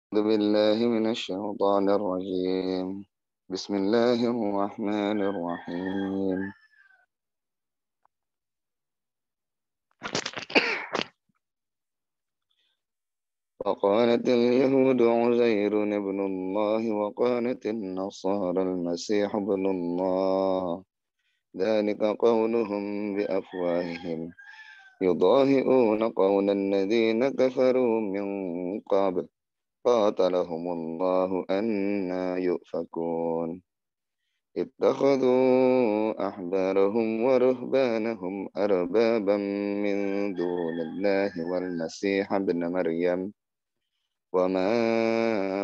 أعوذ بالله من الشيطان الرجيم. بسم الله الرحمن الرحيم. وقالت اليهود عزير ابن الله وقالت النصارى المسيح ابن الله ذلك قولهم بأفواههم يضاهئون قول الذين كفروا من قبل قاتلهم الله أنى يؤفكون اتخذوا أحبارهم ورهبانهم أربابا من دون الله والمسيح ابن مريم وما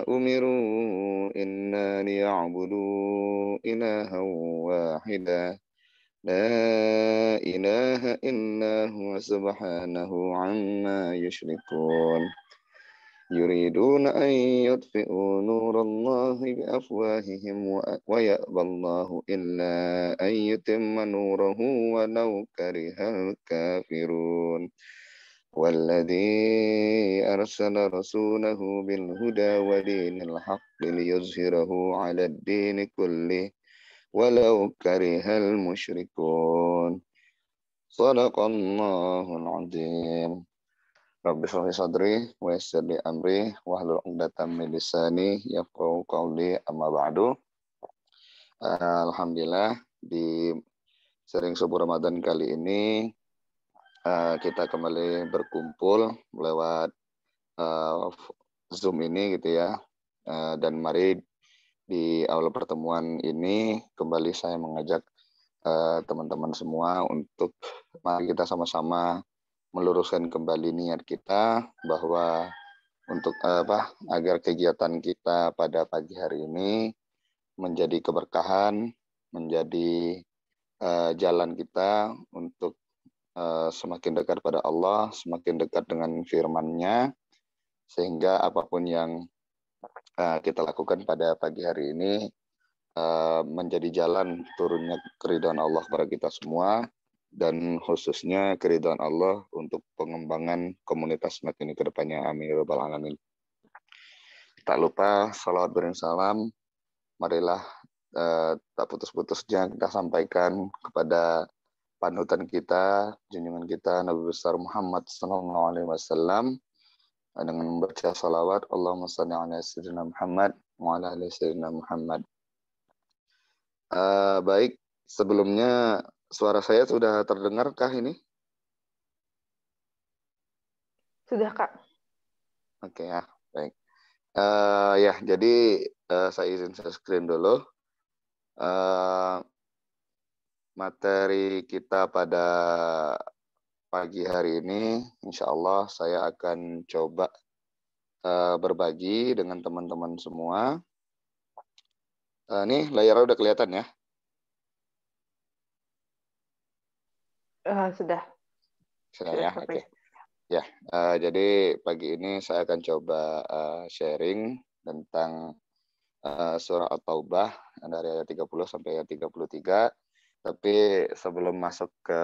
أمروا إلا ليعبدوا إلها واحدا لا إله إلا هو سبحانه عما يشركون يريدون أن يطفئوا نور الله بأفواههم ويأبى الله إلا أن يتم نوره ولو كره الكافرون والذي أرسل رسوله بالهدى ودين الحق ليظهره على الدين كله ولو كره المشركون صدق الله العظيم. Rabbi shrah li sadri wa yassir li amri wahlul 'uqdatam min lisani yafqahu qawli amma ba'du. Alhamdulillah di sharing subuh Ramadan kali ini kita kembali berkumpul lewat Zoom ini gitu ya. Dan mari di awal pertemuan ini kembali saya mengajak teman-teman semua untuk mari kita sama-sama meluruskan kembali niat kita bahwa untuk agar kegiatan kita pada pagi hari ini menjadi keberkahan, menjadi jalan kita untuk semakin dekat pada Allah, semakin dekat dengan firman-Nya, sehingga apapun yang kita lakukan pada pagi hari ini menjadi jalan turunnya keridhaan Allah kepada kita semua, dan khususnya keridhaan Allah untuk pengembangan komunitas semakin ke depannya. Amin ya rabbal alamin. Tak lupa salawat beriring salam, marilah tak putus-putusnya kita sampaikan kepada panutan kita, junjungan kita Nabi besar Muhammad SAW dengan membaca salawat Allahumma shalli ala sayyidina Muhammad wa ala ali sayyidina Muhammad. Baik, sebelumnya suara saya sudah terdengarkah ini? Sudah, Kak. Oke ya, baik. Ya, jadi saya izin share screen dulu. Materi kita pada pagi hari ini, insya Allah saya akan coba berbagi dengan teman-teman semua. Nih layarnya udah kelihatan ya? Sudah. Sudah ya, oke. Ya, jadi pagi ini saya akan coba sharing tentang surah At-Taubah dari ayat 30 sampai ayat 33. Tapi sebelum masuk ke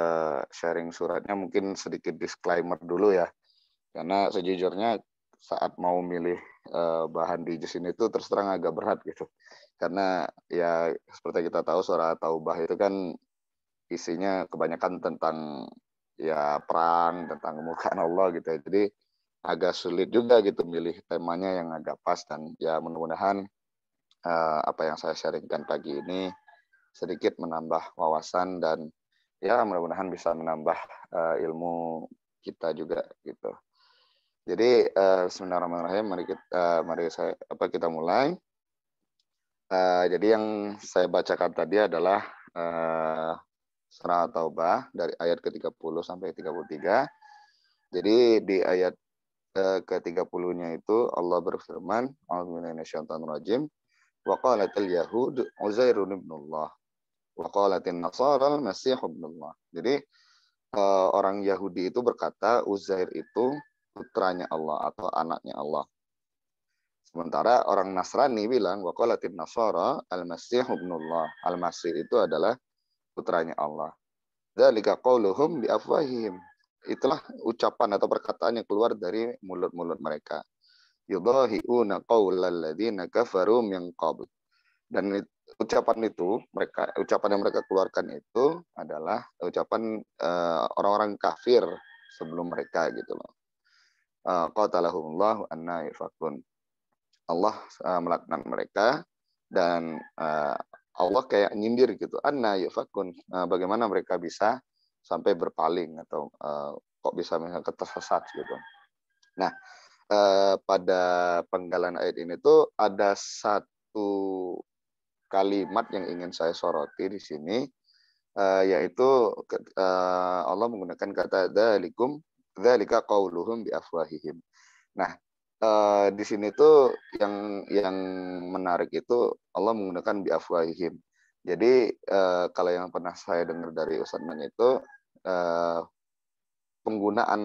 sharing suratnya mungkin sedikit disclaimer dulu ya. Karena sejujurnya saat mau milih bahan di sini itu terus terang agak berat gitu. Karena ya seperti kita tahu surah At-Taubah itu kan isinya kebanyakan tentang ya perang, tentang kemurkaan Allah gitu ya. Jadi agak sulit juga gitu milih temanya yang agak pas, dan ya mudah-mudahan apa yang saya sharingkan pagi ini sedikit menambah wawasan dan ya mudah-mudahan bisa menambah ilmu kita juga gitu. Jadi bismillahirrahmanirrahim, mari kita mulai. Jadi yang saya bacakan tadi adalah surah Taubah dari ayat ke-30 sampai 33. Jadi di ayat ke-30-nya itu Allah berfirman, A'udzubillahi minasyaitonirrajim, wa qalatil yahud Uzairun ibnullah wa qalatin nasara al-masih ibnullah. Jadi orang Yahudi itu berkata Uzair itu putranya Allah atau anaknya Allah. Sementara orang Nasrani bilang wa qalatin nasara al-masih ibnullah. Al-Masih itu adalah putranya Allah. Dzalika qauluhum bi afwahihim. Itulah ucapan atau perkataan yang keluar dari mulut-mulut mereka. yudahi'una qaulal ladzina kafaru min qabl. Dan ucapan yang mereka keluarkan itu adalah ucapan orang-orang kafir sebelum mereka gitu loh. Qatalahumullahu anna yufakun. Allah melaknat mereka dan Allah kayak nyindir gitu. Anna yufakun. Bagaimana mereka bisa sampai berpaling atau kok bisa misalnya tersesat gitu. Nah, pada penggalan ayat ini tuh ada satu kalimat yang ingin saya soroti di sini, yaitu Allah menggunakan kata dzalika qauluhum bi afwahihim. Nah, di sini tuh yang menarik itu Allah menggunakan bi afwahihim. Jadi kalau yang pernah saya dengar dari Ustaz Man itu penggunaan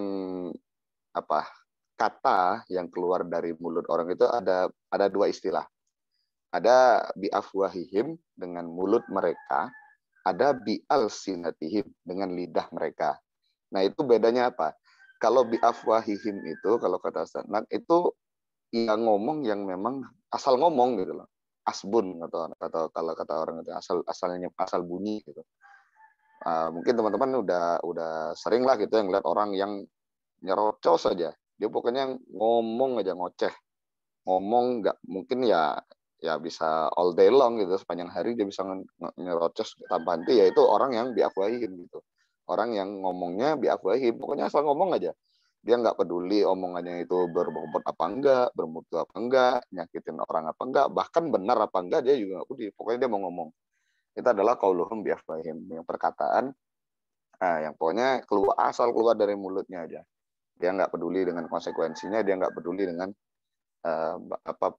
kata yang keluar dari mulut orang itu ada dua istilah. Ada bi afwahihim dengan mulut mereka, ada bi alsinatihim dengan lidah mereka. Nah, itu bedanya apa? Kalau bi afwahihim itu kalau kata Ustaz itu yang ngomong yang memang asal ngomong gitu loh. Asbun atau kalau kata orang itu asal bunyi gitu. Mungkin teman-teman udah sering lah gitu yang lihat orang yang nyerocos saja. Dia pokoknya ngomong aja ngoceh. Ngomong nggak mungkin ya bisa all day long gitu, sepanjang hari dia bisa nyerocos tanpa henti, yaitu orang yang biafwahim gitu. Orang yang ngomongnya biafwahim, pokoknya asal ngomong aja. Dia nggak peduli omongannya itu berbobot apa enggak, bermutu apa enggak, nyakitin orang apa enggak, bahkan benar apa enggak dia juga nggak peduli. Pokoknya dia mau ngomong. Itu adalah qauluhum biafwahim, yang perkataan yang pokoknya asal keluar dari mulutnya aja. Dia nggak peduli dengan konsekuensinya, dia nggak peduli dengan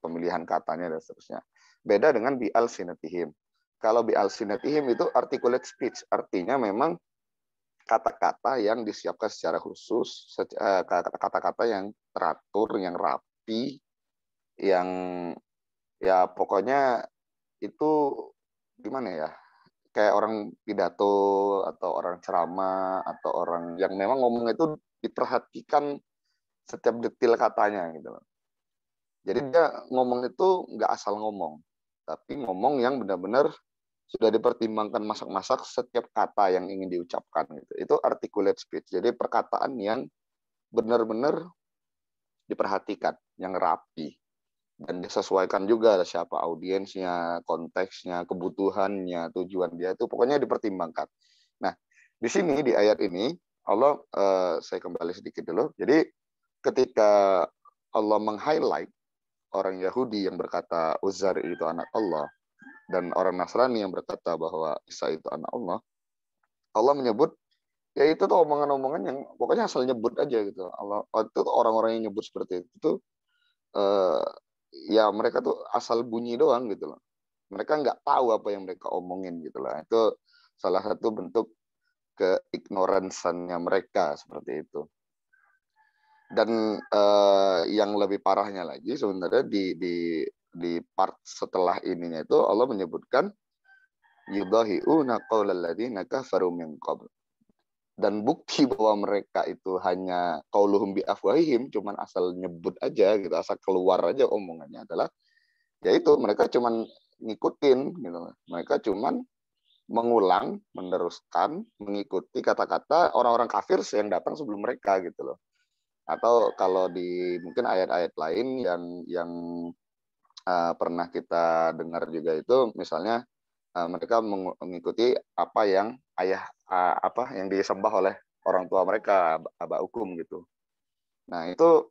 pemilihan katanya dan seterusnya. Beda dengan bi alsinatihim. Kalau bi alsinatihim itu articulate speech, artinya memang kata-kata yang disiapkan secara khusus, kata-kata yang teratur, yang rapi, yang ya pokoknya itu gimana ya? Kayak orang pidato atau orang ceramah atau orang yang memang ngomong itu diperhatikan setiap detil katanya gitu loh. Jadi dia ngomong itu nggak asal ngomong, tapi ngomong yang benar-benar sudah dipertimbangkan masak-masak setiap kata yang ingin diucapkan gitu. Itu articulate speech. Jadi perkataan yang benar-benar diperhatikan, yang rapi dan disesuaikan juga siapa audiensnya, konteksnya, kebutuhannya, tujuan dia itu pokoknya dipertimbangkan. Nah, di sini di ayat ini Allah saya kembali sedikit dulu. Jadi ketika Allah meng-highlight orang Yahudi yang berkata Uzair itu anak Allah dan orang Nasrani yang berkata bahwa Isa itu anak Allah, Allah menyebut ya itu tuh omongan-omongan yang pokoknya asal nyebut aja gitu. Allah itu orang-orang yang nyebut seperti itu ya mereka tuh asal bunyi doang gitu loh. Mereka nggak tahu apa yang mereka omongin gitu lah. Itu salah satu bentuk keignoransannya mereka seperti itu. Dan yang lebih parahnya lagi sebenarnya di part setelah ininya itu Allah menyebutkan yudahi'una qaulal ladzina kafaru min qabl. Dan bukti bahwa mereka itu hanya qauluhum bi afwahihim, cuman asal nyebut aja gitu, asal keluar aja omongannya adalah yaitu mereka cuman ngikutin gitu. Mereka cuman mengulang, meneruskan, mengikuti kata-kata orang-orang kafir yang datang sebelum mereka gitu loh. Atau kalau di mungkin ayat-ayat lain yang pernah kita dengar juga itu misalnya mereka mengikuti apa yang yang disembah oleh orang tua mereka, aba hukum gitu. Nah, itu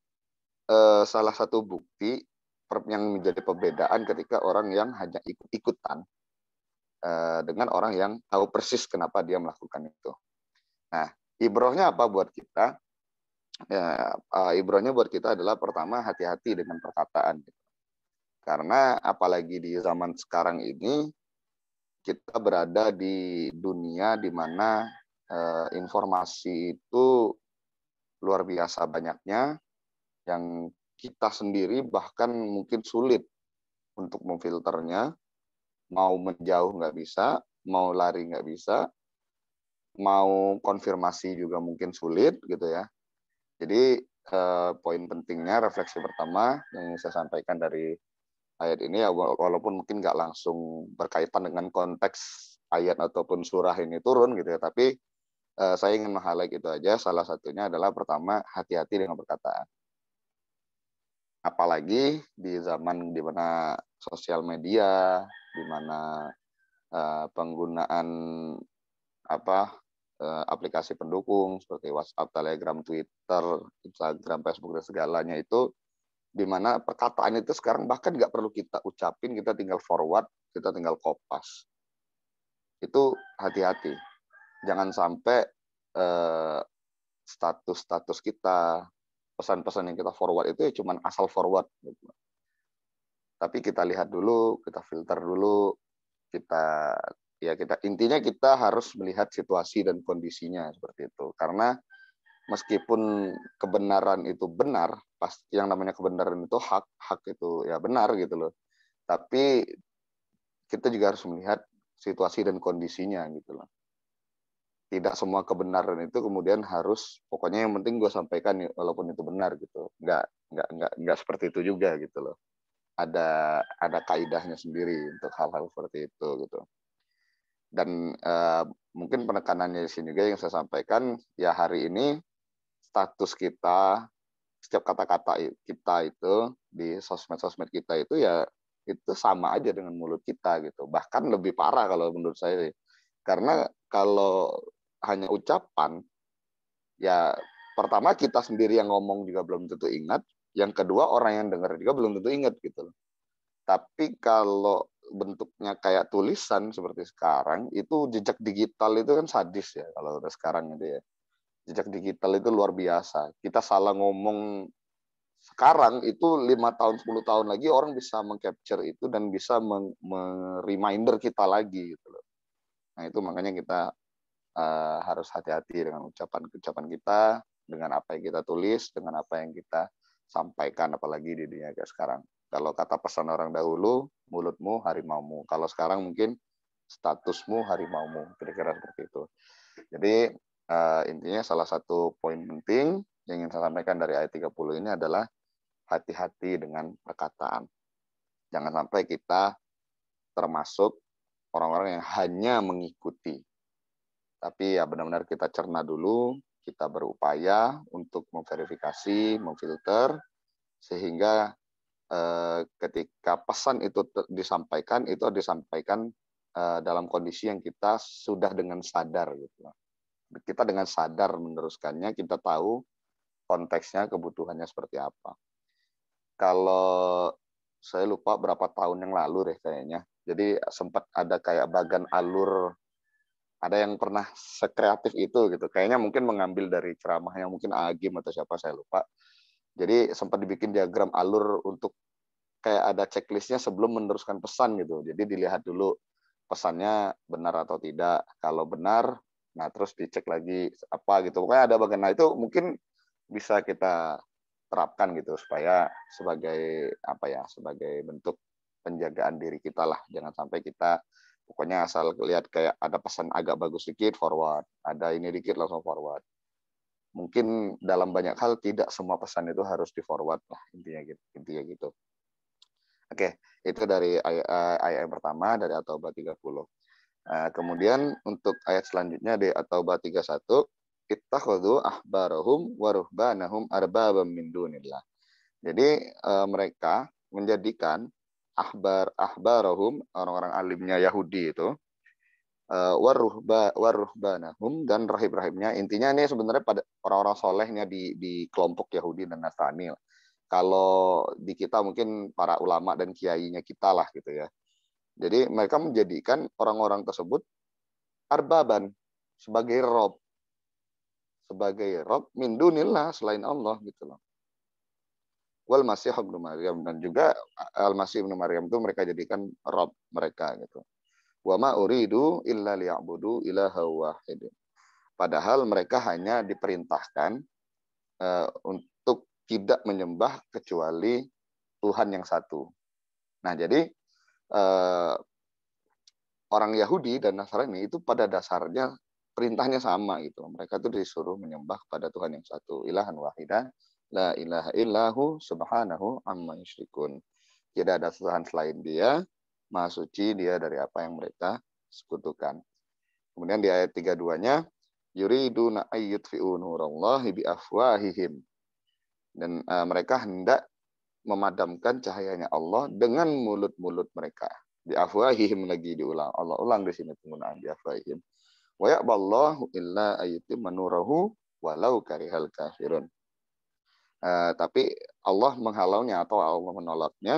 salah satu bukti yang menjadi perbedaan ketika orang yang hanya ikut-ikutan dengan orang yang tahu persis kenapa dia melakukan itu. Nah, ibrohnya apa buat kita? Ya, ibrohnya buat kita adalah pertama hati-hati dengan perkataan. Karena apalagi di zaman sekarang ini kita berada di dunia di mana informasi itu luar biasa banyaknya yang kita sendiri bahkan mungkin sulit untuk memfilternya. Mau menjauh nggak bisa, mau lari nggak bisa, mau konfirmasi juga mungkin sulit gitu ya. Jadi poin pentingnya, refleksi pertama yang saya sampaikan dari ayat ini, ya walaupun mungkin nggak langsung berkaitan dengan konteks ayat ataupun surah ini turun gitu ya, tapi saya ingin meng-highlight itu aja. Salah satunya adalah pertama, hati-hati dengan perkataan. Apalagi di zaman di mana sosial media, di mana penggunaan aplikasi pendukung seperti WhatsApp, Telegram, Twitter, Instagram, Facebook dan segalanya itu, di mana perkataan itu sekarang bahkan nggak perlu kita ucapin, kita tinggal forward, kita tinggal kopas. Itu hati-hati. Jangan sampai status-status kita, pesan-pesan yang kita forward itu ya cuma asal forward. Gitu. Tapi kita lihat dulu, kita filter dulu, kita intinya kita harus melihat situasi dan kondisinya seperti itu. Karena meskipun kebenaran itu benar, pasti yang namanya kebenaran itu hak itu ya benar gitu loh. Tapi kita juga harus melihat situasi dan kondisinya gitu loh. Tidak semua kebenaran itu kemudian harus pokoknya yang penting gue sampaikan walaupun itu benar gitu. Enggak seperti itu juga gitu loh. Ada kaidahnya sendiri untuk hal-hal seperti itu gitu. Dan mungkin penekanannya di sini juga yang saya sampaikan, ya hari ini status kita, setiap kata-kata kita itu di sosmed-sosmed kita itu ya itu sama aja dengan mulut kita gitu. Bahkan lebih parah kalau menurut saya. Karena kalau hanya ucapan, ya pertama kita sendiri yang ngomong juga belum tentu ingat, yang kedua orang yang dengar juga belum tentu ingat gitu. Tapi kalau bentuknya kayak tulisan seperti sekarang, itu jejak digital itu kan sadis ya kalau udah sekarang itu ya. Jejak digital itu luar biasa. Kita salah ngomong sekarang itu 5 tahun, 10 tahun lagi orang bisa meng-capture itu dan bisa reminder kita lagi gitu loh. Nah, itu makanya kita harus hati-hati dengan ucapan-ucapan kita, dengan apa yang kita tulis, dengan apa yang kita sampaikan, apalagi di dunia kayak sekarang. Kalau kata pesan orang dahulu, mulutmu harimaumu. Kalau sekarang mungkin statusmu harimaumu, kira-kira seperti itu. Jadi intinya salah satu poin penting yang ingin saya sampaikan dari ayat 30 ini adalah hati-hati dengan perkataan. Jangan sampai kita termasuk orang-orang yang hanya mengikuti. Tapi ya benar-benar kita cerna dulu, kita berupaya untuk memverifikasi, memfilter, sehingga ketika pesan itu disampaikan, itu disampaikan dalam kondisi yang kita sudah dengan sadar. Gitu. Kita dengan sadar meneruskannya, kita tahu konteksnya, kebutuhannya seperti apa. Kalau saya lupa berapa tahun yang lalu deh kayaknya, jadi sempat ada kayak bagan alur, ada yang pernah sekreatif itu gitu. Kayaknya mungkin mengambil dari ceramah yang mungkin Agim atau siapa saya lupa. Jadi sempat dibikin diagram alur untuk kayak ada checklistnya sebelum meneruskan pesan gitu. Jadi dilihat dulu pesannya benar atau tidak. Kalau benar, nah terus dicek lagi apa gitu. Pokoknya ada bagian. Nah itu mungkin bisa kita terapkan gitu supaya sebagai sebagai bentuk penjagaan diri kita lah. Jangan sampai kita pokoknya asal lihat kayak ada pesan agak bagus dikit forward, ada ini dikit langsung forward. Mungkin dalam banyak hal tidak semua pesan itu harus di forward lah, intinya gitu. Oke, itu dari ayat yang pertama dari At-Taubah 30. Kemudian untuk ayat selanjutnya di At-Taubah 31, ittakhadhu ahbarahum wa ruhbanahum arbabam min dunillah. Jadi mereka menjadikan ahbarahum, orang-orang alimnya Yahudi itu, waruhbanahum, dan rahib-rahibnya. Intinya ini sebenarnya pada orang-orang solehnya di kelompok Yahudi dan Nasrani. Kalau di kita mungkin para ulama dan kiainya kita lah gitu ya. Jadi mereka menjadikan orang-orang tersebut arbaban, sebagai rob min dunillah, selain Allah gitu loh. Wal Masih ibnu Maryam, dan juga Al Masih ibnu Maryam itu mereka jadikan rob mereka gitu. Wa ma uridu illa liya'budu ilaha wahid. Padahal mereka hanya diperintahkan untuk tidak menyembah kecuali Tuhan yang satu. Nah, jadi orang Yahudi dan Nasrani itu pada dasarnya perintahnya sama gitu. Mereka itu disuruh menyembah kepada Tuhan yang satu, ilahan wahidah, La ilaha illahu subhanahu amma yusyrikun. Tidak ada Tuhan selain Dia, Maha Suci Dia dari apa yang mereka sekutukan. Kemudian di ayat 32-nya, yuriduna ayyutfi'u nurallahi biafwahihim. Dan mereka hendak memadamkan cahayanya Allah dengan mulut-mulut mereka. Biafwahihim lagi diulang. Allah ulang di sini penggunaan biafwahihim. Wa ya'ballahu illa ayyutimma nurahu walau karihal kafirun. Tapi Allah menghalaunya atau Allah menolaknya,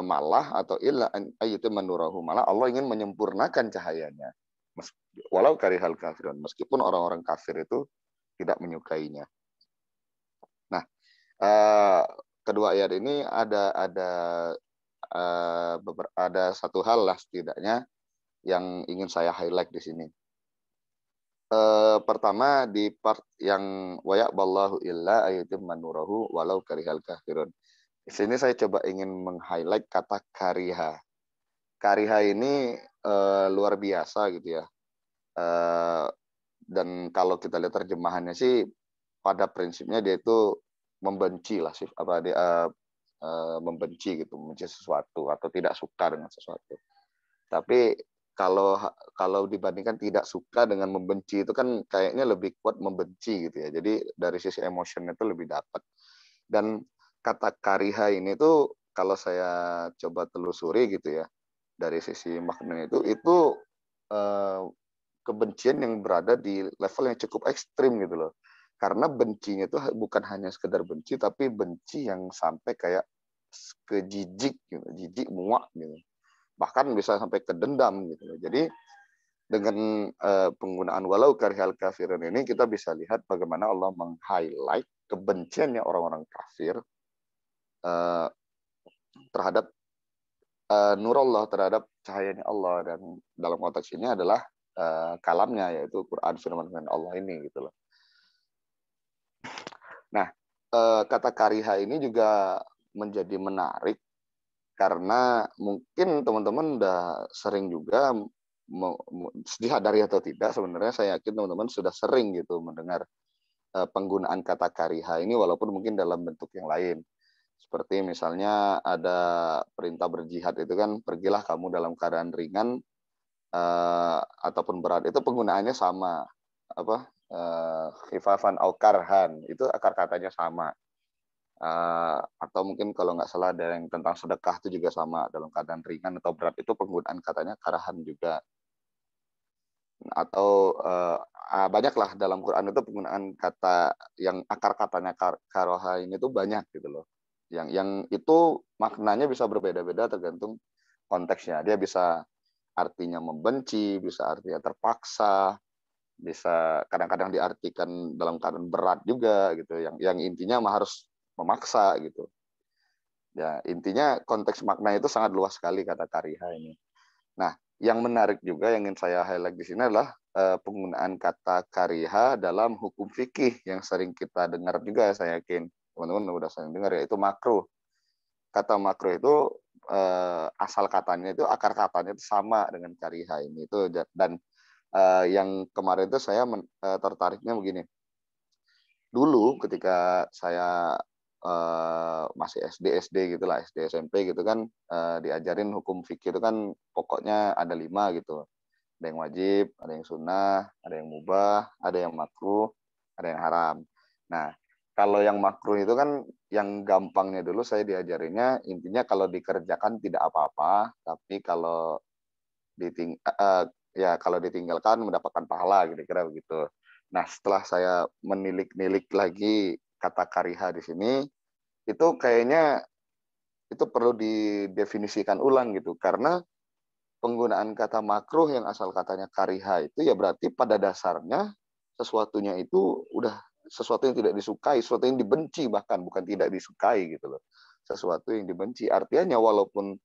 malah atau illa ayyutimma nurahu, malah Allah ingin menyempurnakan cahayanya. Walau karihal kafirun, meskipun orang-orang kafir itu tidak menyukainya. Nah, kedua ayat ini ada satu hal lah setidaknya yang ingin saya highlight di sini. Pertama di part yang wayak ballahu illa ayyutimma nurahu walau karihal kafirun. Di sini saya coba ingin meng-highlight kata kariha. Kariha ini luar biasa gitu ya. Dan kalau kita lihat terjemahannya sih pada prinsipnya dia itu membenci lah sih, membenci gitu, membenci sesuatu atau tidak suka dengan sesuatu. Tapi kalau dibandingkan tidak suka dengan membenci itu kan kayaknya lebih kuat membenci gitu ya. Jadi dari sisi emosionnya itu lebih dapat. Dan kata kariha ini tuh kalau saya coba telusuri gitu ya, dari sisi maknanya itu kebencian yang berada di level yang cukup ekstrim gitu loh. Karena bencinya itu bukan hanya sekedar benci, tapi benci yang sampai kayak ke jijik gitu, jijik muak gitu. Bahkan bisa sampai ke dendam gitu. Jadi dengan penggunaan walau karihal kafirun ini kita bisa lihat bagaimana Allah meng-highlight kebenciannya orang-orang kafir terhadap nurullah, terhadap cahayanya Allah, dan dalam konteks ini adalah kalamnya, yaitu Quran, firman Allah ini gitu loh. Nah, kata kariha ini juga menjadi menarik karena mungkin teman-teman udah sering juga, dihadari atau tidak, sebenarnya saya yakin teman-teman sudah sering gitu mendengar penggunaan kata kariha ini, walaupun mungkin dalam bentuk yang lain. Seperti misalnya ada perintah berjihad itu kan, pergilah kamu dalam keadaan ringan ataupun berat, itu penggunaannya sama, khifafan au karhan, itu akar katanya sama. Atau mungkin kalau nggak salah ada yang tentang sedekah itu juga sama, dalam keadaan ringan atau berat itu penggunaan katanya karahan juga. Atau banyaklah dalam Quran itu penggunaan kata yang akar katanya karoha ini tuh banyak gitu loh. Yang itu maknanya bisa berbeda-beda tergantung konteksnya. Dia bisa artinya membenci, bisa artinya terpaksa, bisa kadang-kadang diartikan dalam keadaan berat juga gitu. Yang intinya harus memaksa gitu. Ya, intinya konteks makna itu sangat luas sekali kata kariha ini. Nah, yang menarik juga yang ingin saya highlight di sini adalah penggunaan kata kariha dalam hukum fikih yang sering kita dengar juga, saya yakin teman-teman udah sering dengar, yaitu makruh. Kata makruh itu asal katanya itu, akar katanya itu sama dengan kariha ini itu. Dan yang kemarin itu saya tertariknya begini. Dulu ketika saya masih SD gitulah, SD SMP gitu kan, diajarin hukum fikih itu kan pokoknya ada 5 gitu. Ada yang wajib, ada yang sunnah, ada yang mubah, ada yang makruh, ada yang haram. Nah, kalau yang makruh itu kan yang gampangnya dulu saya diajarinnya, intinya kalau dikerjakan tidak apa-apa, tapi kalau kalau ditinggalkan mendapatkan pahala, kira-kira begitu. Nah, setelah saya menilik-nilik lagi kata kariha di sini, itu kayaknya itu perlu didefinisikan ulang gitu, karena penggunaan kata makruh yang asal katanya kariha itu ya berarti pada dasarnya sesuatunya itu udah sesuatu yang tidak disukai, sesuatu yang dibenci, bahkan bukan tidak disukai gitu loh. Sesuatu yang dibenci. Artinya walaupun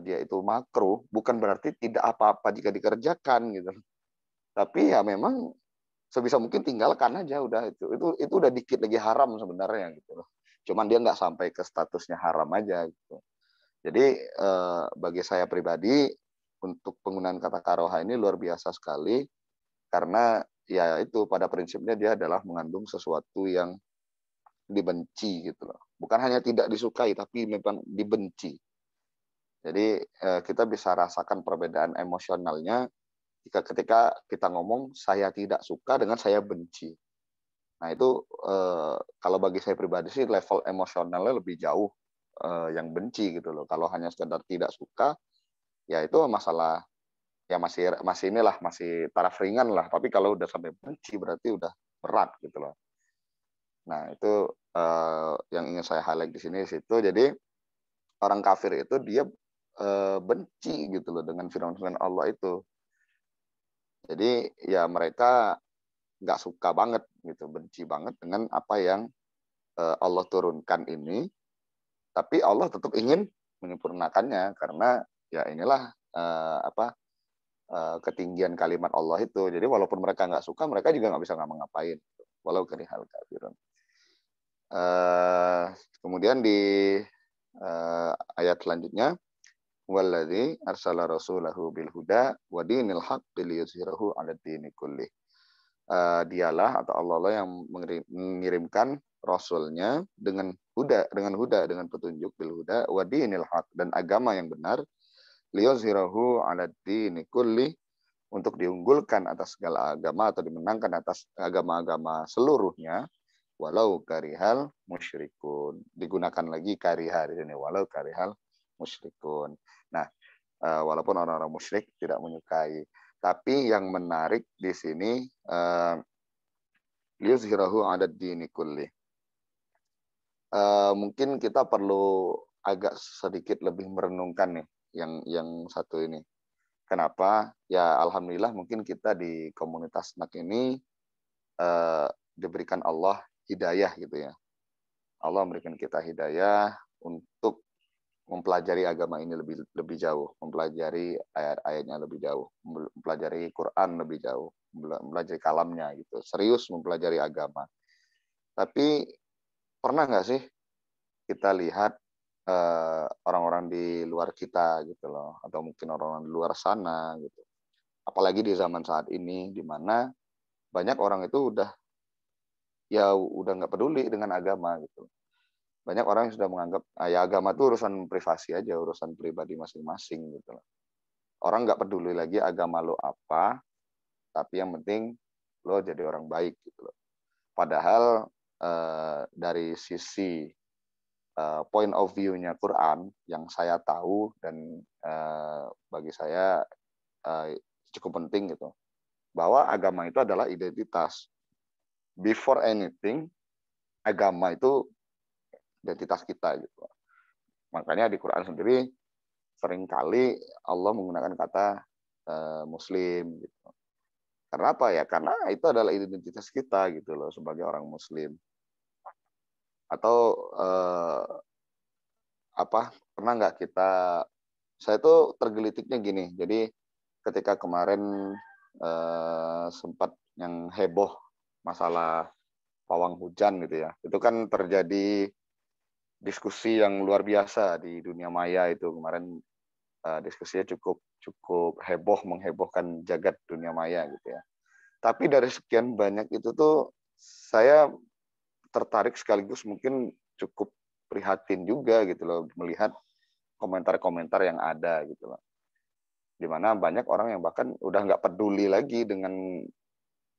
dia itu makruh, bukan berarti tidak apa-apa jika dikerjakan gitu. Tapi ya memang sebisa mungkin tinggalkan aja, udah itu udah dikit lagi haram sebenarnya gitu loh. Cuman dia nggak sampai ke statusnya haram aja gitu. Jadi bagi saya pribadi untuk penggunaan kata karoha ini luar biasa sekali, karena ya itu pada prinsipnya dia adalah mengandung sesuatu yang dibenci gitu loh. Bukan hanya tidak disukai, tapi memang dibenci. Jadi kita bisa rasakan perbedaan emosionalnya ketika kita ngomong saya tidak suka dengan saya benci. Nah itu kalau bagi saya pribadi sih level emosionalnya lebih jauh yang benci gitu loh. Kalau hanya sekedar tidak suka, ya itu masalah ya masih inilah masih taraf ringan lah. Tapi kalau udah sampai benci berarti udah berat gitu loh. Nah itu yang ingin saya highlight di sini situ. Jadi orang kafir itu dia benci gitu loh dengan firman-firman Allah itu. Jadi ya mereka nggak suka banget gitu, benci banget dengan apa yang Allah turunkan ini. Tapi Allah tetap ingin menyempurnakannya karena ya inilah ketinggian kalimat Allah itu. Jadi walaupun mereka nggak suka, mereka juga nggak bisa ngapa-ngapain. Walau karihal kafirun. Kemudian di ayat selanjutnya, walladzi arsala rasulahu bil huda wa dinil haqqi liyuzhirahu 'ala dini kullih. Dialah atau Allah yang mengirimkan rasulnya dengan dengan petunjuk bil huda wa dinil haq dan agama yang benar liyuzhirahu 'ala dini kullih untuk diunggulkan atas segala agama atau dimenangkan atas agama-agama seluruhnya walau karihal musyrikun. Digunakan lagi karihal di sini walau karihal musyrikun. Nah, walaupun orang-orang musyrik tidak menyukai. Tapi yang menarik di sini liyuzhirahu 'ala dini kulli. Mungkin kita perlu agak sedikit lebih merenungkan nih yang satu ini. Kenapa? Ya alhamdulillah mungkin kita di komunitas SNAK ini diberikan Allah hidayah gitu ya. Allah memberikan kita hidayah untuk mempelajari agama ini lebih jauh, mempelajari ayat-ayatnya lebih jauh, mempelajari Quran lebih jauh, mempelajari kalamnya gitu, serius mempelajari agama. Tapi pernah nggak sih kita lihat orang-orang di luar kita gitu loh, atau mungkin orang-orang di luar sana gitu. Apalagi di zaman saat ini, di mana banyak orang itu udah nggak peduli dengan agama gitu. Banyak orang yang sudah menganggap ya agama itu urusan privasi aja, urusan pribadi masing-masing gitu loh. Orang nggak peduli lagi agama lo apa, tapi yang penting lo jadi orang baik gitu loh. Padahal dari sisi point of view-nya Quran yang saya tahu dan bagi saya cukup penting gitu, bahwa agama itu adalah identitas. Before anything, agama itu identitas kita gitu. Makanya di Quran sendiri seringkali Allah menggunakan kata Muslim gitu. Karena apa ya? Karena itu adalah identitas kita gitu loh sebagai orang Muslim. Atau pernah nggak saya tuh tergelitiknya gini. Jadi ketika kemarin sempat yang heboh masalah pawang hujan gitu ya, itu kan terjadi diskusi yang luar biasa di dunia maya itu kemarin. Diskusinya cukup heboh, menghebohkan jagat dunia maya gitu ya. Tapi dari sekian banyak itu tuh saya tertarik sekaligus mungkin cukup prihatin juga gitu loh melihat komentar-komentar yang ada gitu loh. Dimana banyak orang yang bahkan udah nggak peduli lagi dengan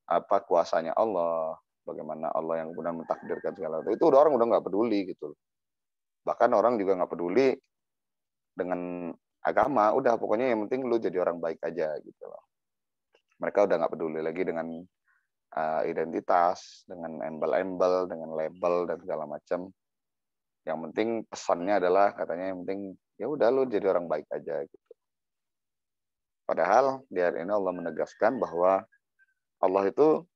apa kuasanya Allah, bagaimana Allah yang benar mentakdirkan segala itu udah orang udah nggak peduli gitu loh. Bahkan orang juga nggak peduli dengan agama, udah pokoknya yang penting lu jadi orang baik aja gitu loh. Mereka udah nggak peduli lagi dengan identitas, dengan embel-embel, dengan label dan segala macam. Yang penting pesannya adalah katanya yang penting ya udah lu jadi orang baik aja gitu. Padahal di ayat ini Allah menegaskan bahwa Allah itu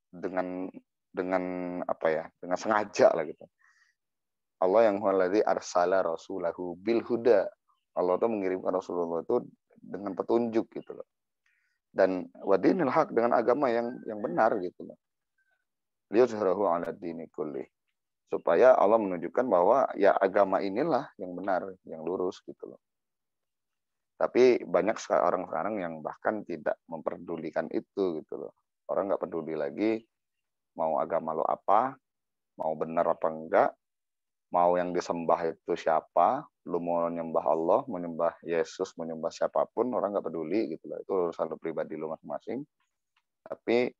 dengan dengan sengaja lah gitu. Allah yang huwaladzi arsala rasulahu bil huda. Allah itu mengirimkan Rasulullah itu dengan petunjuk gitu loh. Dan wadinil haq dengan agama yang benar gitu loh. Liyuzhirahu 'ala dini kulli. Supaya Allah menunjukkan bahwa ya agama inilah yang benar, yang lurus gitu loh. Tapi banyak orang sekarang yang bahkan tidak memperdulikan itu gitu loh. Orang nggak peduli lagi mau agama lo apa, mau benar apa enggak, mau yang disembah itu siapa, lu mau nyembah Allah, mau nyembah Yesus, mau nyembah siapapun, orang nggak peduli gitu loh. Itu urusan lu pribadi lu masing-masing. Tapi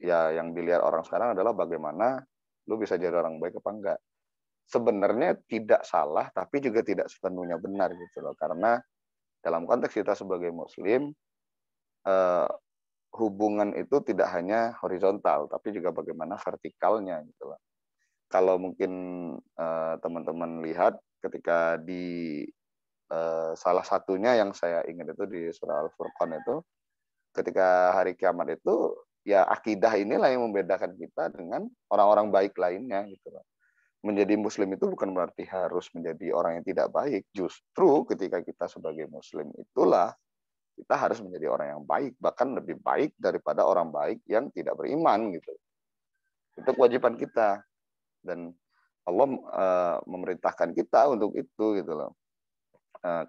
ya yang dilihat orang sekarang adalah bagaimana lu bisa jadi orang baik apa enggak. Sebenarnya tidak salah, tapi juga tidak sepenuhnya benar gitu loh. Karena dalam konteks kita sebagai Muslim, hubungan itu tidak hanya horizontal, tapi juga bagaimana vertikalnya gitu loh. Kalau mungkin teman-teman lihat ketika di salah satunya yang saya ingat itu di surah Al-Furqan itu, ketika hari kiamat itu ya akidah inilah yang membedakan kita dengan orang-orang baik lainnya gitu loh. Menjadi muslim itu bukan berarti harus menjadi orang yang tidak baik. Justru ketika kita sebagai muslim itulah kita harus menjadi orang yang baik, bahkan lebih baik daripada orang baik yang tidak beriman gitu. Itu kewajiban kita, dan Allah memerintahkan kita untuk itu gitu loh.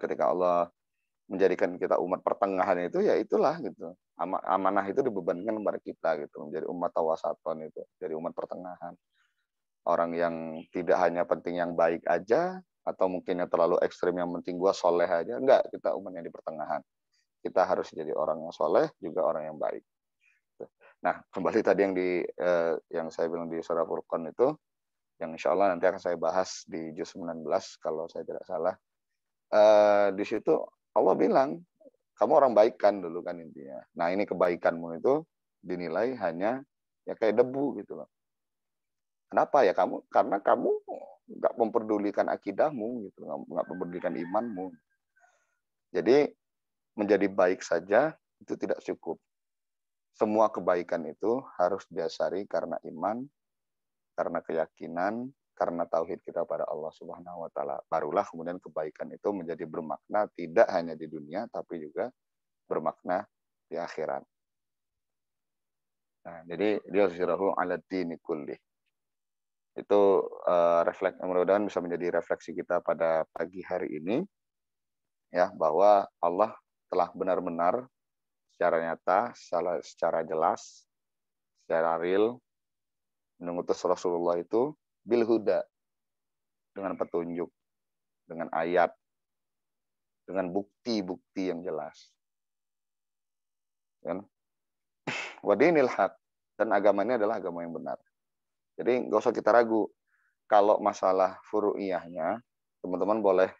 Ketika Allah menjadikan kita umat pertengahan itu, ya itulah gitu. Amanah itu dibebankan kepada kita gitu, menjadi umat tawasaton itu, jadi umat pertengahan. Orang yang tidak hanya penting yang baik aja, atau mungkin yang terlalu ekstrim yang penting gua soleh aja. Enggak, kita umat yang di pertengahan. Kita harus jadi orang yang soleh, juga orang yang baik. Nah, kembali tadi yang saya bilang di surah Furqan itu, yang insya Allah nanti akan saya bahas di juz 19 kalau saya tidak salah. Di situ Allah bilang, kamu orang baik kan dulu kan intinya. Nah, ini kebaikanmu itu dinilai hanya ya kayak debu gitu loh. Kenapa ya karena kamu nggak memperdulikan akidahmu gitu, nggak memperdulikan imanmu. Jadi menjadi baik saja itu tidak cukup. Semua kebaikan itu harus didasari karena iman, karena keyakinan, karena tauhid kita pada Allah Subhanahu wa taala. Barulah kemudian kebaikan itu menjadi bermakna tidak hanya di dunia tapi juga bermakna di akhirat. Nah, jadi liyuzhirahu 'ala dini kulli. Itu mudah-mudahan bisa menjadi refleksi kita pada pagi hari ini, ya, bahwa Allah telah benar-benar secara nyata, secara jelas, secara real mengutus Rasulullah itu bil huda, dengan petunjuk, dengan ayat, dengan bukti-bukti yang jelas. Kan? Wa dinil haq, dan agamanya adalah agama yang benar. Jadi nggak usah kita ragu. Kalau masalah furu'iyahnya, teman-teman boleh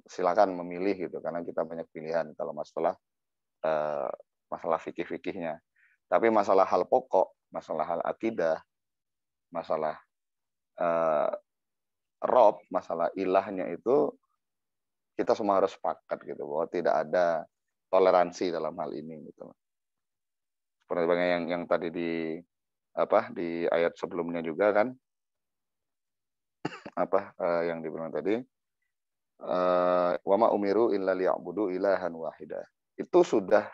silakan memilih gitu, karena kita banyak pilihan kalau masalah fikih-fikihnya. Tapi masalah hal pokok, masalah hal akidah, masalah Rob, masalah ilahnya itu kita semua harus sepakat gitu, bahwa tidak ada toleransi dalam hal ini gitu. Seperti yang tadi di ayat sebelumnya juga kan, yang dibilang tadi, wa ma umiru illa liya'budu ilahan wahida. Itu sudah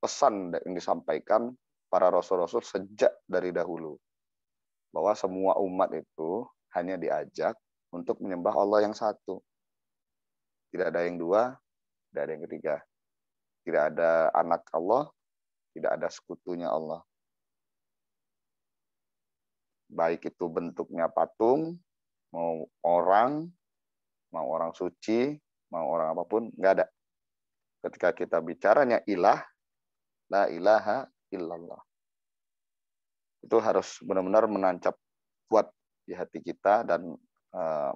pesan yang disampaikan para rasul-rasul sejak dari dahulu, bahwa semua umat itu hanya diajak untuk menyembah Allah yang satu. Tidak ada yang dua, tidak ada yang ketiga. Tidak ada anak Allah, tidak ada sekutunya Allah. Baik itu bentuknya patung, mau orang suci, mau orang apapun, nggak ada. Ketika kita bicaranya ilah, la ilaha illallah. Itu harus benar-benar menancap kuat di hati kita, dan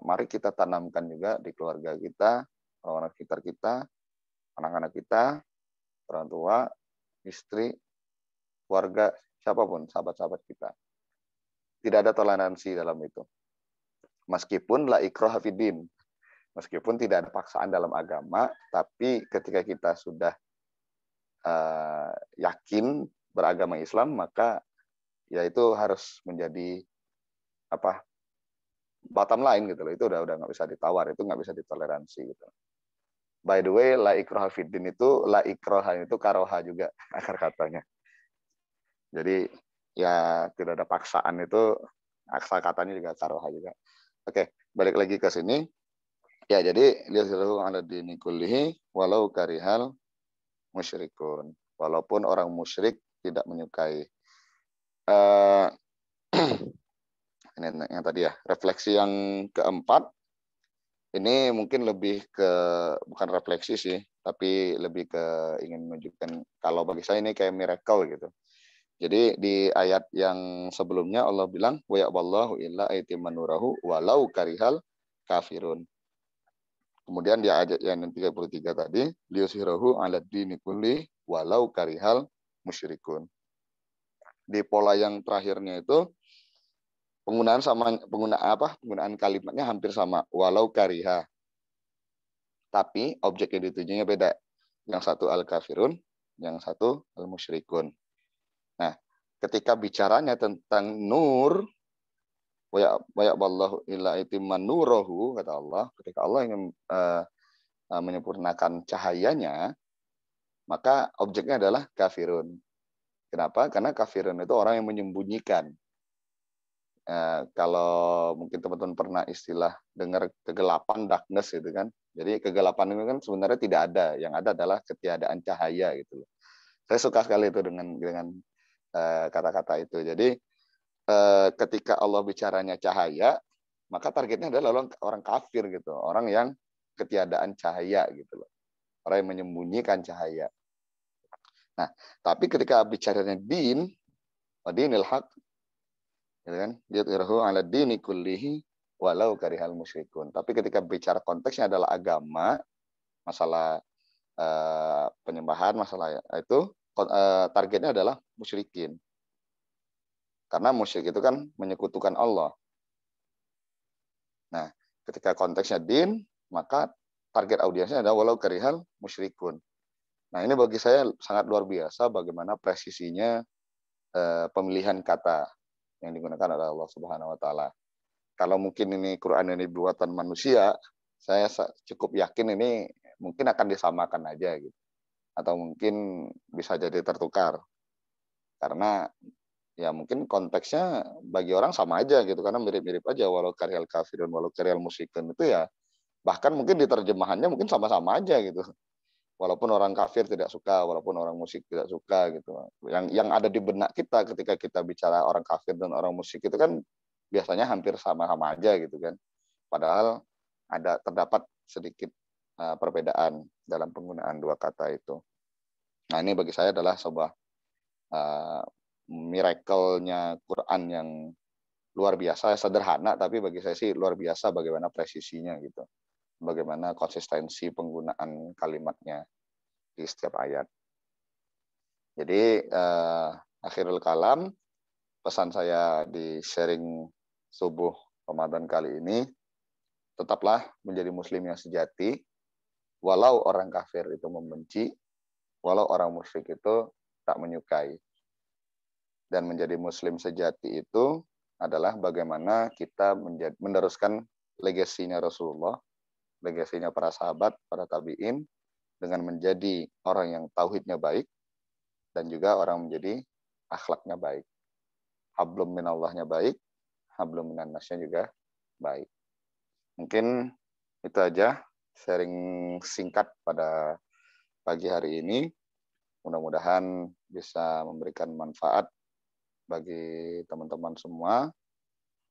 mari kita tanamkan juga di keluarga kita, orang-orang sekitar kita, anak-anak kita, orang tua, istri, keluarga, siapapun, sahabat-sahabat kita. Tidak ada toleransi dalam itu. Meskipun la ikraha fiddin, meskipun tidak ada paksaan dalam agama, tapi ketika kita sudah yakin beragama Islam, maka ya itu harus menjadi bottom line gitu loh. Itu udah nggak bisa ditawar, itu nggak bisa ditoleransi gitu. By the way, la ikraha fiddin itu, la ikraha itu karoha juga akar katanya. Jadi ya tidak ada paksaan, itu akar katanya juga karoha juga. Oke, balik lagi ke sini. Ya, jadi liyuzhirahu 'ala dini kullihi walau karihal musyrikun. Walaupun orang musyrik tidak menyukai. Ini yang tadi ya. Refleksi yang keempat, ini mungkin lebih ke, bukan refleksi sih, tapi lebih ke ingin menunjukkan, kalau bagi saya ini kayak miracle gitu. Jadi di ayat yang sebelumnya Allah bilang, wa ya'ballahu illa aytimman nurahu walau karihal kafirun. Kemudian di ayat yang 33 tadi, liyushirahu ala dini kulli walau karihal musyrikun. Di pola yang terakhirnya itu penggunaan kalimatnya hampir sama, walau kariha. Tapi objek yang ditujunya beda. Yang satu al-kafirun, yang satu al-musyrikun. Nah, ketika bicaranya tentang nur, wa ya'ballahu illa itimman nurahu, kata Allah, ketika Allah ingin menyempurnakan cahayanya, maka objeknya adalah kafirun. Kenapa? Karena kafirun itu orang yang menyembunyikan. Kalau mungkin teman-teman pernah istilah dengar kegelapan, darkness gitu kan. Jadi kegelapan itu kan sebenarnya tidak ada, yang ada adalah ketiadaan cahaya gitu loh. Saya suka sekali itu dengan kata-kata itu. Jadi ketika Allah bicaranya cahaya, maka targetnya adalah orang kafir gitu, orang yang ketiadaan cahaya gitu loh. Orang yang menyembunyikan cahaya. Nah, tapi ketika bicaranya din, dinil haq, gitu kan, yudhirahu ala dini kullihi walau karihal musyrikun. Tapi ketika bicara konteksnya adalah agama, masalah penyembahan, masalah itu targetnya adalah musyrikin. Karena musyrik itu kan menyekutukan Allah. Nah, ketika konteksnya din, maka target audiensnya adalah walau karihal musyrikun. Nah, ini bagi saya sangat luar biasa bagaimana presisinya pemilihan kata yang digunakan oleh Allah Subhanahu wa taala. Kalau mungkin ini Quran ini buatan manusia, saya cukup yakin ini mungkin akan disamakan aja gitu. Atau mungkin bisa jadi tertukar. Karena ya mungkin konteksnya bagi orang sama aja gitu, karena mirip-mirip aja, walau karihal kafirun walau karihal musyrikun itu ya, bahkan mungkin diterjemahannya mungkin sama-sama aja gitu. Walaupun orang kafir tidak suka, walaupun orang musyrik tidak suka gitu. Yang ada di benak kita ketika kita bicara orang kafir dan orang musyrik itu kan biasanya hampir sama-sama aja gitu kan. Padahal terdapat sedikit perbedaan dalam penggunaan dua kata itu. Nah, ini bagi saya adalah sebuah miracle-nya Quran yang luar biasa, sederhana tapi bagi saya sih luar biasa bagaimana presisinya gitu. Bagaimana konsistensi penggunaan kalimatnya di setiap ayat. Jadi akhirul kalam, pesan saya di sharing subuh Ramadan kali ini, tetaplah menjadi muslim yang sejati, walau orang kafir itu membenci, walau orang musyrik itu tak menyukai. Dan menjadi muslim sejati itu adalah bagaimana kita meneruskan legasinya Rasulullah, legasinya para sahabat, para tabi'in, dengan menjadi orang yang tauhidnya baik, dan juga orang menjadi akhlaknya baik. Hablum minallahnya baik, hablum minannasnya juga baik. Mungkin itu aja sharing singkat pada pagi hari ini. Mudah-mudahan bisa memberikan manfaat bagi teman-teman semua.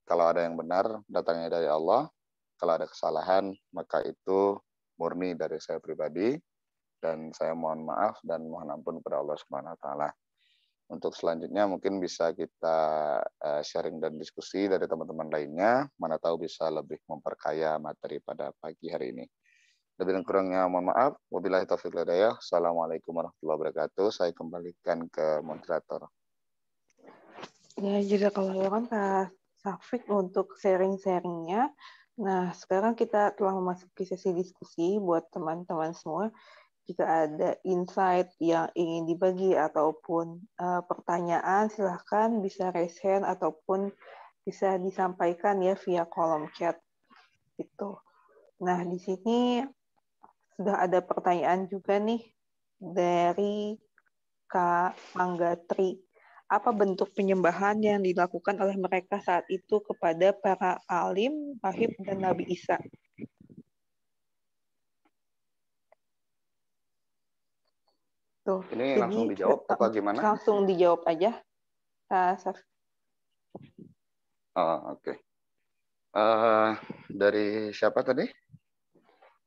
Kalau ada yang benar, datangnya dari Allah. Kalau ada kesalahan, maka itu murni dari saya pribadi. Dan saya mohon maaf dan mohon ampun kepada Allah Subhanahu wa taala. Untuk selanjutnya mungkin bisa kita sharing dan diskusi dari teman-teman lainnya, mana tahu bisa lebih memperkaya materi pada pagi hari ini. Lebih dan kurangnya mohon maaf. Wabillahi taufiq wal hidayah. Assalamualaikum warahmatullahi wabarakatuh. Saya kembalikan ke moderator. Ya, jazakallahu khairan Kak Safik untuk sharing-sharingnya. Nah, sekarang kita telah memasuki sesi diskusi buat teman-teman semua. Jika ada insight yang ingin dibagi ataupun pertanyaan, silahkan bisa raise hand ataupun bisa disampaikan ya via kolom chat. Gitu. Nah, di sini sudah ada pertanyaan juga nih dari Kak Manggatri. Apa bentuk penyembahan yang dilakukan oleh mereka saat itu kepada para alim, rahib, dan Nabi Isa? Tuh, ini langsung dijawab apa gimana? Langsung dijawab aja. Oh, oke. Dari siapa tadi?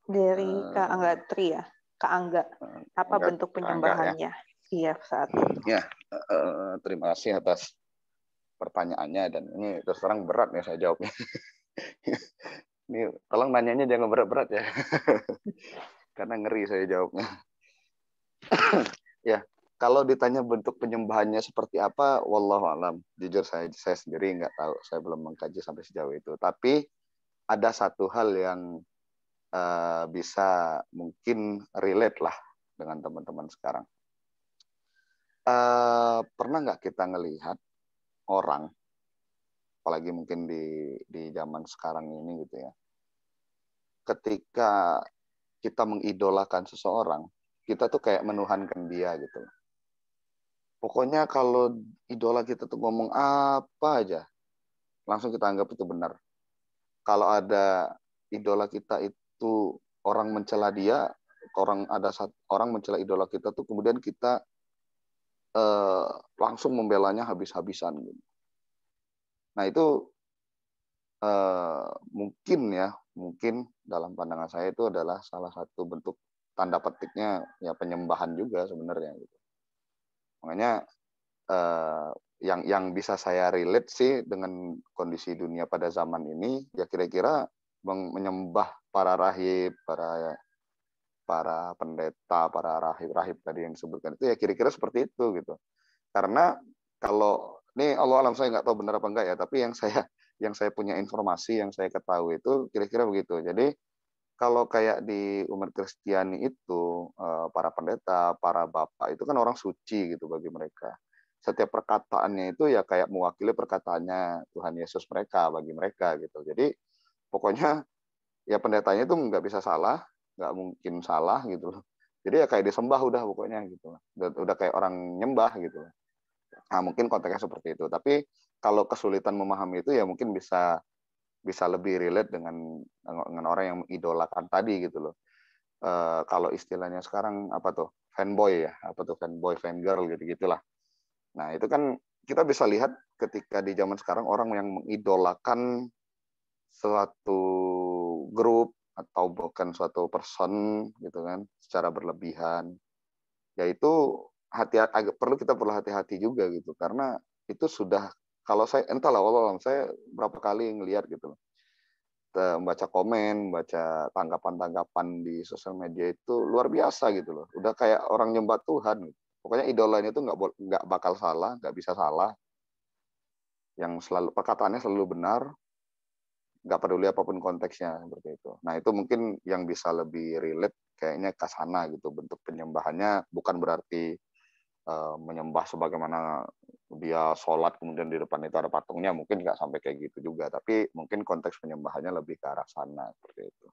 Dari Kak Angga Tri ya. Kak Angga, apa Enggak, bentuk enggak ya. penyembahannya? Iya, saat itu. Ya, terima kasih atas pertanyaannya dan ini terus terang berat nih saya jawabnya. Ini tolong nanyanya jangan berat-berat ya. Karena ngeri saya jawabnya. Ya, kalau ditanya bentuk penyembahannya seperti apa, wallahu alam. Jujur saya sendiri nggak tahu, saya belum mengkaji sampai sejauh itu. Tapi ada satu hal yang bisa mungkin relate lah dengan teman-teman sekarang. Pernah nggak kita ngelihat orang, apalagi mungkin di zaman sekarang ini gitu ya, ketika kita mengidolakan seseorang, kita tuh kayak menuhankan dia gitu. Pokoknya kalau idola kita tuh ngomong apa aja, langsung kita anggap itu benar. Kalau ada idola kita itu orang mencela dia, orang mencela idola kita tuh kemudian kita langsung membelanya habis-habisan. Gitu. Nah itu mungkin dalam pandangan saya itu adalah salah satu bentuk tanda petiknya ya penyembahan juga sebenarnya. Gitu. Makanya yang bisa saya relate sih dengan kondisi dunia pada zaman ini ya kira-kira menyembah para rahib, para pendeta, para rahib-rahib tadi yang disebutkan itu ya kira-kira seperti itu gitu. Karena kalau ini Allah alam saya nggak tahu benar apa enggak ya, tapi yang saya punya informasi yang saya ketahui itu kira-kira begitu. Jadi kalau kayak di umat Kristiani itu para pendeta, para bapak itu kan orang suci gitu bagi mereka. Setiap perkataannya itu ya kayak mewakili perkataannya Tuhan Yesus mereka bagi mereka gitu. Jadi pokoknya ya pendetanya itu nggak bisa salah, nggak mungkin salah gitu. Jadi ya kayak disembah udah pokoknya gitu. Udah kayak orang nyembah gitu. Nah mungkin konteksnya seperti itu. Tapi kalau kesulitan memahami itu ya mungkin bisa lebih relate dengan orang yang mengidolakan tadi gitu loh. Kalau istilahnya sekarang apa tuh fanboy ya, apa tuh fanboy, fangirl gitu gitulah. Nah itu kan kita bisa lihat ketika di zaman sekarang orang yang mengidolakan suatu grup atau bahkan suatu person gitu kan secara berlebihan, yaitu perlu hati-hati juga gitu karena itu sudah kalau saya entahlah saya berapa kali ngelihat gitu membaca komen, membaca tanggapan-tanggapan di sosial media itu luar biasa gitu loh. Udah kayak orang nyembah Tuhan. Gitu. Pokoknya idolanya itu nggak bakal salah, nggak bisa salah. Yang selalu perkataannya selalu benar, nggak peduli apapun konteksnya seperti itu. Nah itu mungkin yang bisa lebih relate kayaknya ke sana gitu. Bentuk penyembahannya bukan berarti menyembah sebagaimana dia sholat kemudian di depan itu ada patungnya mungkin nggak sampai kayak gitu juga tapi mungkin konteks penyembahannya lebih ke arah sana seperti itu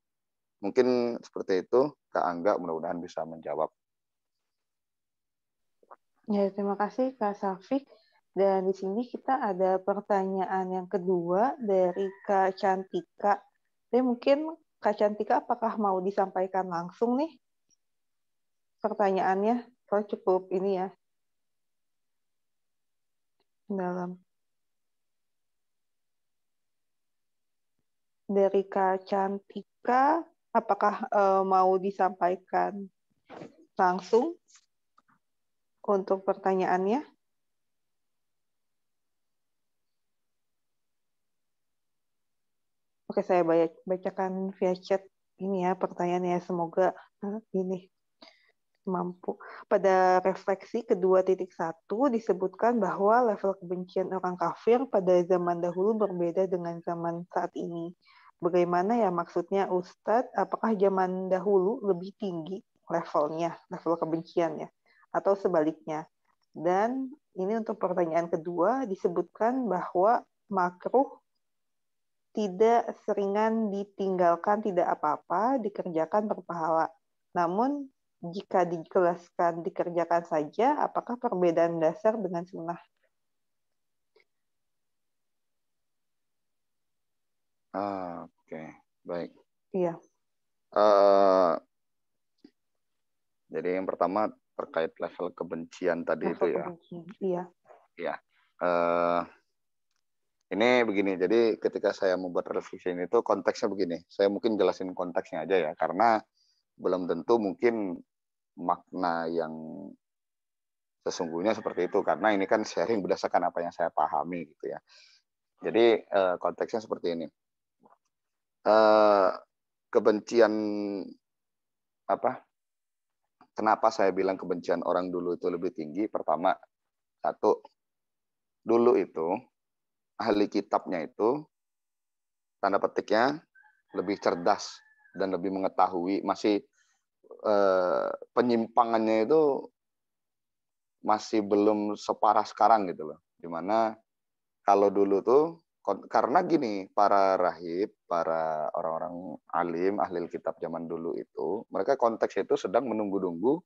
mungkin seperti itu Kak Angga mudah-mudahan bisa menjawab. Ya, terima kasih Kak Safik. Dan di sini kita ada pertanyaan yang kedua dari Kak Cantika. Jadi mungkin Kak Cantika apakah mau disampaikan langsung nih pertanyaannya? Kalau cukup ini ya dalam dari Kak Cantika, apakah mau disampaikan langsung untuk pertanyaannya? Oke, saya bacakan via chat ini ya pertanyaannya. Semoga ini mampu. Pada refleksi kedua titik satu disebutkan bahwa level kebencian orang kafir pada zaman dahulu berbeda dengan zaman saat ini. Bagaimana ya maksudnya Ustadz? Apakah zaman dahulu lebih tinggi levelnya, level kebenciannya, atau sebaliknya? Dan ini untuk pertanyaan kedua disebutkan bahwa makruh tidak seringan ditinggalkan tidak apa-apa, dikerjakan berpahala. Namun jika dijelaskan dikerjakan saja, apakah perbedaan dasar dengan sunnah? Oke, baik. Iya. Jadi yang pertama terkait level kebencian tadi Level itu ya. kebencian. Iya. Ya. Ini begini, jadi ketika saya membuat refleksi ini itu konteksnya begini. Saya mungkin jelasin konteksnya aja ya, karena belum tentu mungkin makna yang sesungguhnya seperti itu, karena ini kan sharing berdasarkan apa yang saya pahami gitu ya. Jadi konteksnya seperti ini. Kebencian apa? Kenapa saya bilang kebencian orang dulu itu lebih tinggi? Pertama, satu, dulu itu ahli kitabnya itu tanda petiknya lebih cerdas dan lebih mengetahui, masih penyimpangannya itu masih belum separah sekarang gitu loh. Dimana kalau dulu tuh karena gini, para rahib, para orang-orang alim, ahli kitab zaman dulu itu, mereka konteks itu sedang menunggu-nunggu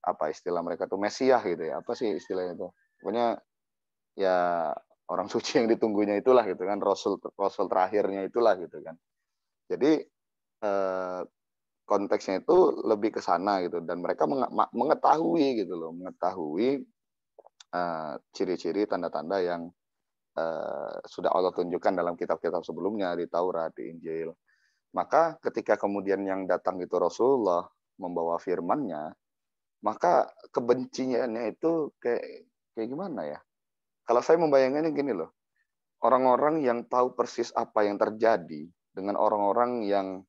apa istilah mereka tuh Mesiah gitu ya. Apa sih istilahnya itu? Pokoknya ya orang suci yang ditunggunya itulah gitu kan, rasul rasul terakhirnya itulah gitu kan. Jadi konteksnya itu lebih ke sana gitu, dan mereka mengetahui gitu loh, mengetahui ciri-ciri tanda-tanda yang sudah Allah tunjukkan dalam kitab-kitab sebelumnya di Taurat, di Injil. Maka ketika kemudian yang datang itu Rasulullah membawa firman-Nya, maka kebenciannya itu kayak gimana ya? Kalau saya membayangannya gini loh, orang-orang yang tahu persis apa yang terjadi dengan orang-orang yang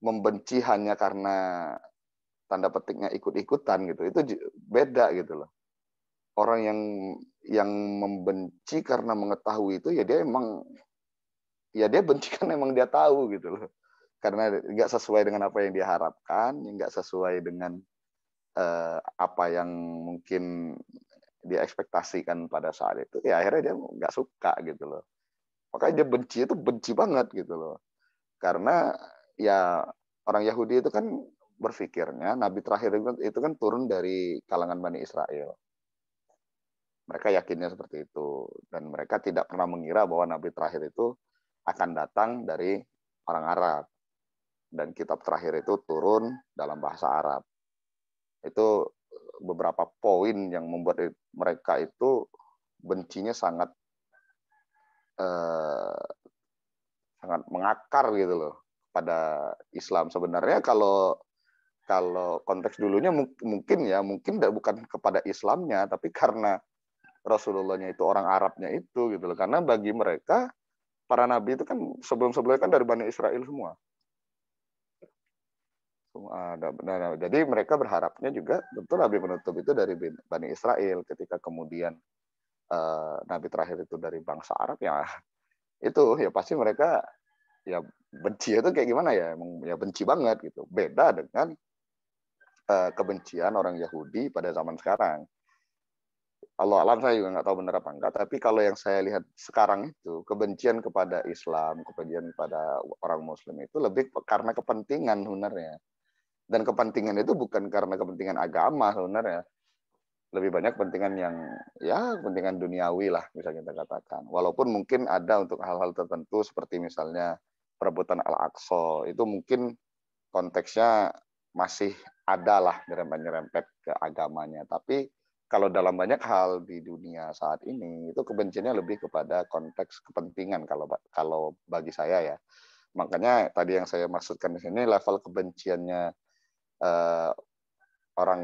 membenci hanya karena tanda petiknya ikut-ikutan gitu, itu beda gitu loh. Orang yang membenci karena mengetahui itu ya dia benci kan emang dia tahu gitu loh, karena nggak sesuai dengan apa yang dia harapkan, nggak sesuai dengan apa yang mungkin dia ekspektasikan pada saat itu, ya akhirnya dia nggak suka gitu loh. Makanya dia benci itu benci banget gitu loh, karena ya orang Yahudi itu kan berpikirnya nabi terakhir itu kan turun dari kalangan Bani Israel. Mereka yakinnya seperti itu, dan mereka tidak pernah mengira bahwa nabi terakhir itu akan datang dari orang Arab, dan kitab terakhir itu turun dalam bahasa Arab. Itu beberapa poin yang membuat mereka itu bencinya sangat sangat mengakar gitu loh pada Islam. Sebenarnya kalau konteks dulunya mungkin bukan kepada Islamnya, tapi karena Rasulullahnya itu orang Arabnya itu gitu loh. Karena bagi mereka para nabi itu kan sebelum-sebelumnya kan dari Bani Israel semua. Jadi mereka berharapnya juga betul nabi penutup itu dari Bani Israel. Ketika kemudian nabi terakhir itu dari bangsa Arab, ya itu ya pasti mereka ya benci itu kayak gimana ya, emang ya benci banget gitu. Beda dengan kebencian orang Yahudi pada zaman sekarang. Allah alam, saya juga nggak tahu benar apa enggak, tapi kalau yang saya lihat sekarang itu kebencian kepada Islam, kebencian kepada orang Muslim itu lebih karena kepentingan sebenarnya. Dan kepentingan itu bukan karena kepentingan agama sebenarnya. Lebih banyak kepentingan yang ya kepentingan duniawi lah bisa kita katakan. Walaupun mungkin ada untuk hal-hal tertentu seperti misalnya perebutan Al-Aqsa, itu mungkin konteksnya masih ada lah nyerempet-nyerempet ke agamanya. Tapi kalau dalam banyak hal di dunia saat ini itu kebenciannya lebih kepada konteks kepentingan kalau bagi saya ya. Makanya tadi yang saya maksudkan di sini level kebenciannya orang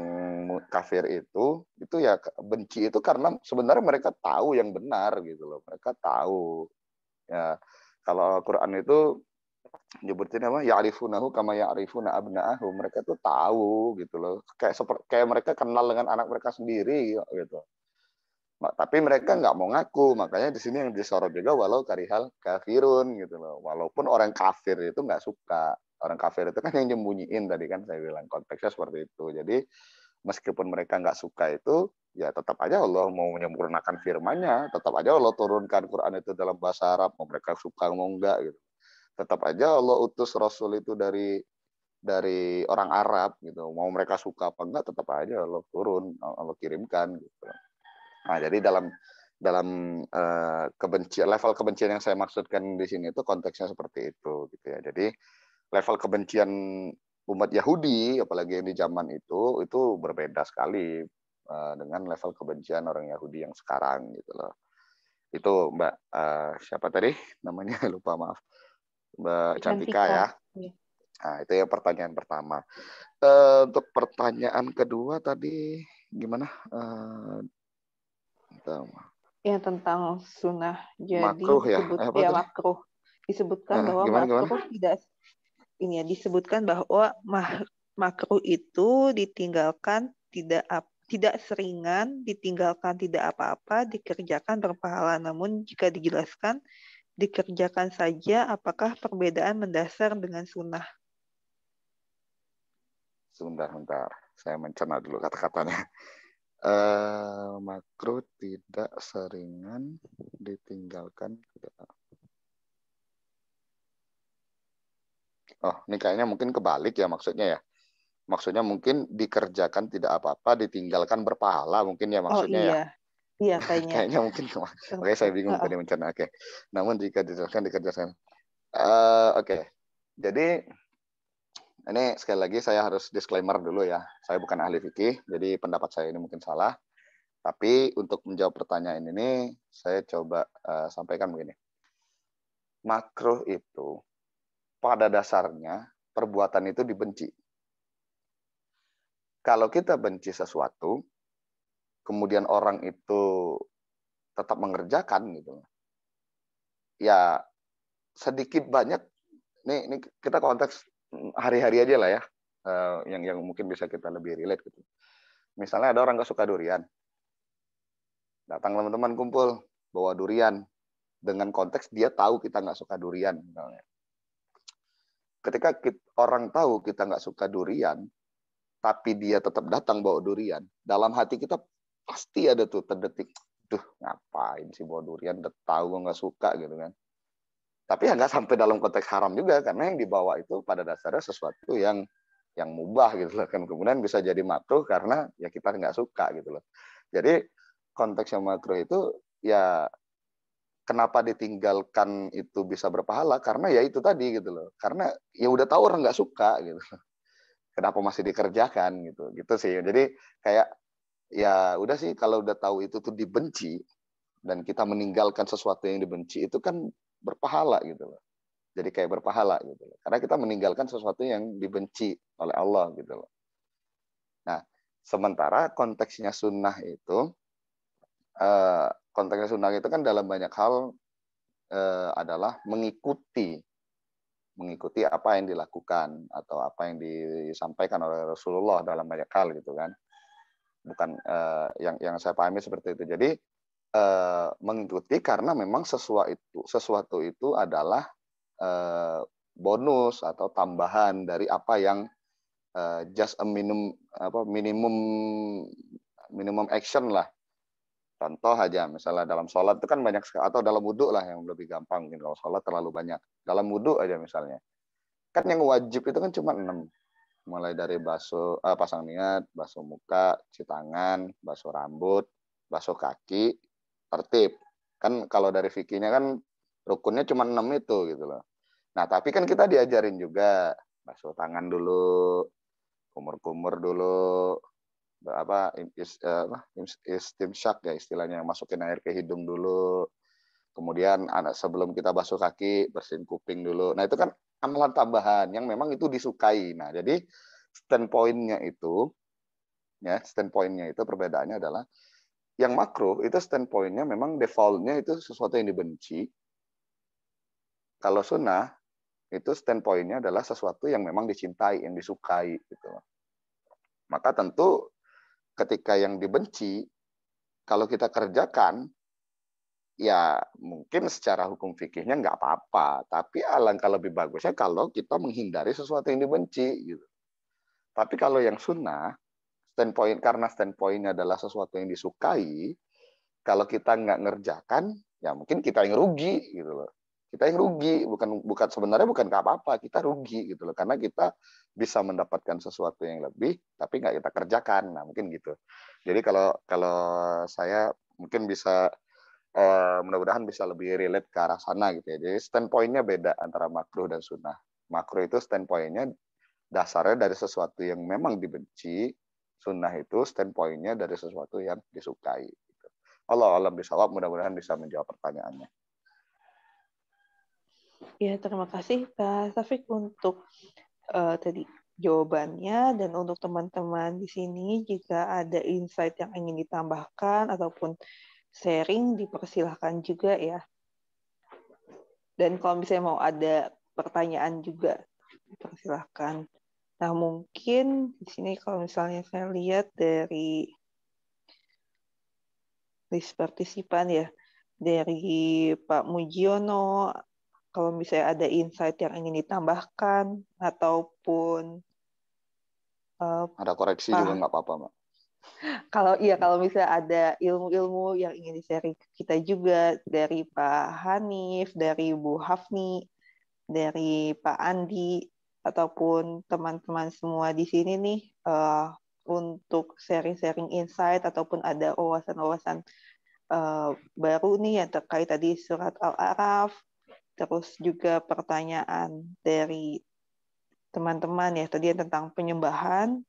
kafir itu ya benci itu karena sebenarnya mereka tahu yang benar gitu loh. Mereka tahu ya, kalau Al-Qur'an itu nyebutin apa, ya'rifunahu kama ya'rifuna abna'ahum. Mereka tuh tahu gitu loh, kayak mereka kenal dengan anak mereka sendiri gitu. Tapi mereka nggak mau ngaku, makanya di sini yang disorot juga walau karihal kafirun gitu loh. Walaupun orang kafir itu nggak suka. Orang kafir itu kan yang nyembunyiin, tadi kan saya bilang konteksnya seperti itu. Jadi meskipun mereka nggak suka itu, ya tetap aja Allah mau menyempurnakan firman-Nya, tetap aja Allah turunkan Quran itu dalam bahasa Arab, mau mereka suka mau enggak gitu. Tetap aja Allah utus Rasul itu dari orang Arab gitu, mau mereka suka apa enggak tetap aja Allah turun, Allah kirimkan gitu. Nah, jadi dalam kebencian, level kebencian yang saya maksudkan di sini itu konteksnya seperti itu gitu ya. Jadi level kebencian umat Yahudi apalagi yang di zaman itu berbeda sekali dengan level kebencian orang Yahudi yang sekarang gitu loh. Itu Mbak siapa tadi namanya lupa, maaf. Mbak Cantika ya. Iya. Nah, itu ya pertanyaan pertama. Untuk pertanyaan kedua tadi gimana? Ya, tentang sunnah. Jadi Makruh ya? disebut Apa ya tadi? makruh. Disebutkan bahwa Gimana? makruh tidak ini ya, disebutkan bahwa makruh itu ditinggalkan tidak seringan, ditinggalkan tidak apa-apa, dikerjakan berpahala. Namun jika dijelaskan dikerjakan saja, apakah perbedaan mendasar dengan sunnah? Sebentar. Saya mencerna dulu kata-katanya. Makruh tidak seringan, ditinggalkan tidak. Oh, ini kayaknya mungkin kebalik ya maksudnya ya. Maksudnya mungkin dikerjakan tidak apa-apa, ditinggalkan berpahala mungkin ya Oh maksudnya ya. iya, iya kayaknya. Kayaknya mungkin, makanya saya bingung tadi mencerna. Oke. Namun jika dikerjakan. Oke. Jadi ini sekali lagi saya harus disclaimer dulu ya. Saya bukan ahli fikih, jadi pendapat saya ini mungkin salah. Tapi untuk menjawab pertanyaan ini, saya coba sampaikan begini. Makruh itu pada dasarnya perbuatan itu dibenci. Kalau kita benci sesuatu, kemudian orang itu tetap mengerjakan gitu, ya sedikit banyak. Ini kita konteks hari-hari aja lah ya, yang mungkin bisa kita lebih relate gitu. Misalnya ada orang nggak suka durian, datang teman-teman kumpul bawa durian dengan konteks dia tahu kita nggak suka durian. Ketika orang tahu kita nggak suka durian, tapi dia tetap datang bawa durian, dalam hati kita pasti ada tuh terdetik, duh ngapain sih bawa durian, udah tahu gue nggak suka gitu kan. Tapi ya nggak sampai dalam konteks haram juga, karena yang dibawa itu pada dasarnya sesuatu yang mubah gitu loh kan. Kemudian bisa jadi makruh karena ya kita nggak suka gitu loh. Jadi konteksnya makruh itu ya kenapa ditinggalkan itu bisa berpahala, karena ya itu tadi gitu loh. Karena ya udah tahu orang nggak suka gitu. Kenapa masih dikerjakan gitu sih. Jadi kayak ya udah sih, kalau udah tahu itu tuh dibenci dan kita meninggalkan sesuatu yang dibenci itu kan berpahala gitu loh. Jadi kayak berpahala gitu loh. Karena kita meninggalkan sesuatu yang dibenci oleh Allah gitu loh. Nah, sementara konteksnya sunnah itu kan dalam banyak hal adalah mengikuti apa yang dilakukan atau apa yang disampaikan oleh Rasulullah dalam banyak hal gitu kan. Bukan yang saya pahami seperti itu. Jadi mengikuti karena memang sesuatu itu adalah bonus atau tambahan dari apa yang just a minimum action lah. Contoh aja, misalnya dalam sholat itu kan banyak sekali, atau dalam wudhu lah yang lebih gampang. Mungkin kalau sholat terlalu banyak. Dalam wudhu aja misalnya. Kan yang wajib itu kan cuma 6. Mulai dari pasang niat, basuh muka, cuci tangan, basuh rambut, basuh kaki, tertib. Kan kalau dari fikihnya kan rukunnya cuma 6 itu gitu loh. Nah, tapi kan kita diajarin juga basuh tangan dulu, kumur-kumur dulu, istimsyak ya istilahnya, masukin air ke hidung dulu. Kemudian sebelum kita basuh kaki, bersihin kuping dulu. Nah, itu kan amalan tambahan yang memang itu disukai. Nah, jadi standpoint-nya itu perbedaannya adalah yang makruh itu standpoint-nya memang default-nya itu sesuatu yang dibenci. Kalau sunnah itu standpoint-nya adalah sesuatu yang memang dicintai, yang disukai gitu. Maka tentu ketika yang dibenci kalau kita kerjakan, ya mungkin secara hukum fikihnya nggak apa-apa, tapi alangkah lebih bagusnya kalau kita menghindari sesuatu yang dibenci gitu. Tapi kalau yang sunnah, karena standpoint-nya adalah sesuatu yang disukai, kalau kita nggak ngerjakan, ya mungkin kita yang rugi gitu loh. Kita yang rugi, bukan sebenarnya bukan nggak apa-apa, kita rugi gitu loh, karena kita bisa mendapatkan sesuatu yang lebih, tapi nggak kita kerjakan. Nah mungkin gitu. Jadi kalau saya mungkin bisa mudah-mudahan bisa lebih relate ke arah sana gitu ya. Jadi standpoint-nya beda antara makruh dan sunnah. Makruh itu standpoint-nya dasarnya dari sesuatu yang memang dibenci, sunnah itu standpoint-nya dari sesuatu yang disukai. Gitu. Allah alam bisawab, mudah-mudahan bisa menjawab pertanyaannya. Ya, terima kasih Pak Taufik untuk tadi jawabannya, dan untuk teman-teman di sini jika ada insight yang ingin ditambahkan ataupun sharing dipersilahkan juga ya. Dan kalau misalnya mau ada pertanyaan juga dipersilahkan. Nah, mungkin di sini kalau misalnya saya lihat dari list partisipan ya, dari Pak Mujiono, kalau misalnya ada insight yang ingin ditambahkan ataupun Ada koreksi juga nggak apa-apa, Mbak. kalau misalnya ada ilmu-ilmu yang ingin di-sharing ke kita juga dari Pak Hanif, dari Bu Hafni, dari Pak Andi, ataupun teman-teman semua di sini nih untuk sharing-sharing insight ataupun ada wawasan-wawasan baru nih yang terkait tadi surat Al-A'raf, terus juga pertanyaan dari teman-teman ya tadi tentang penyembahan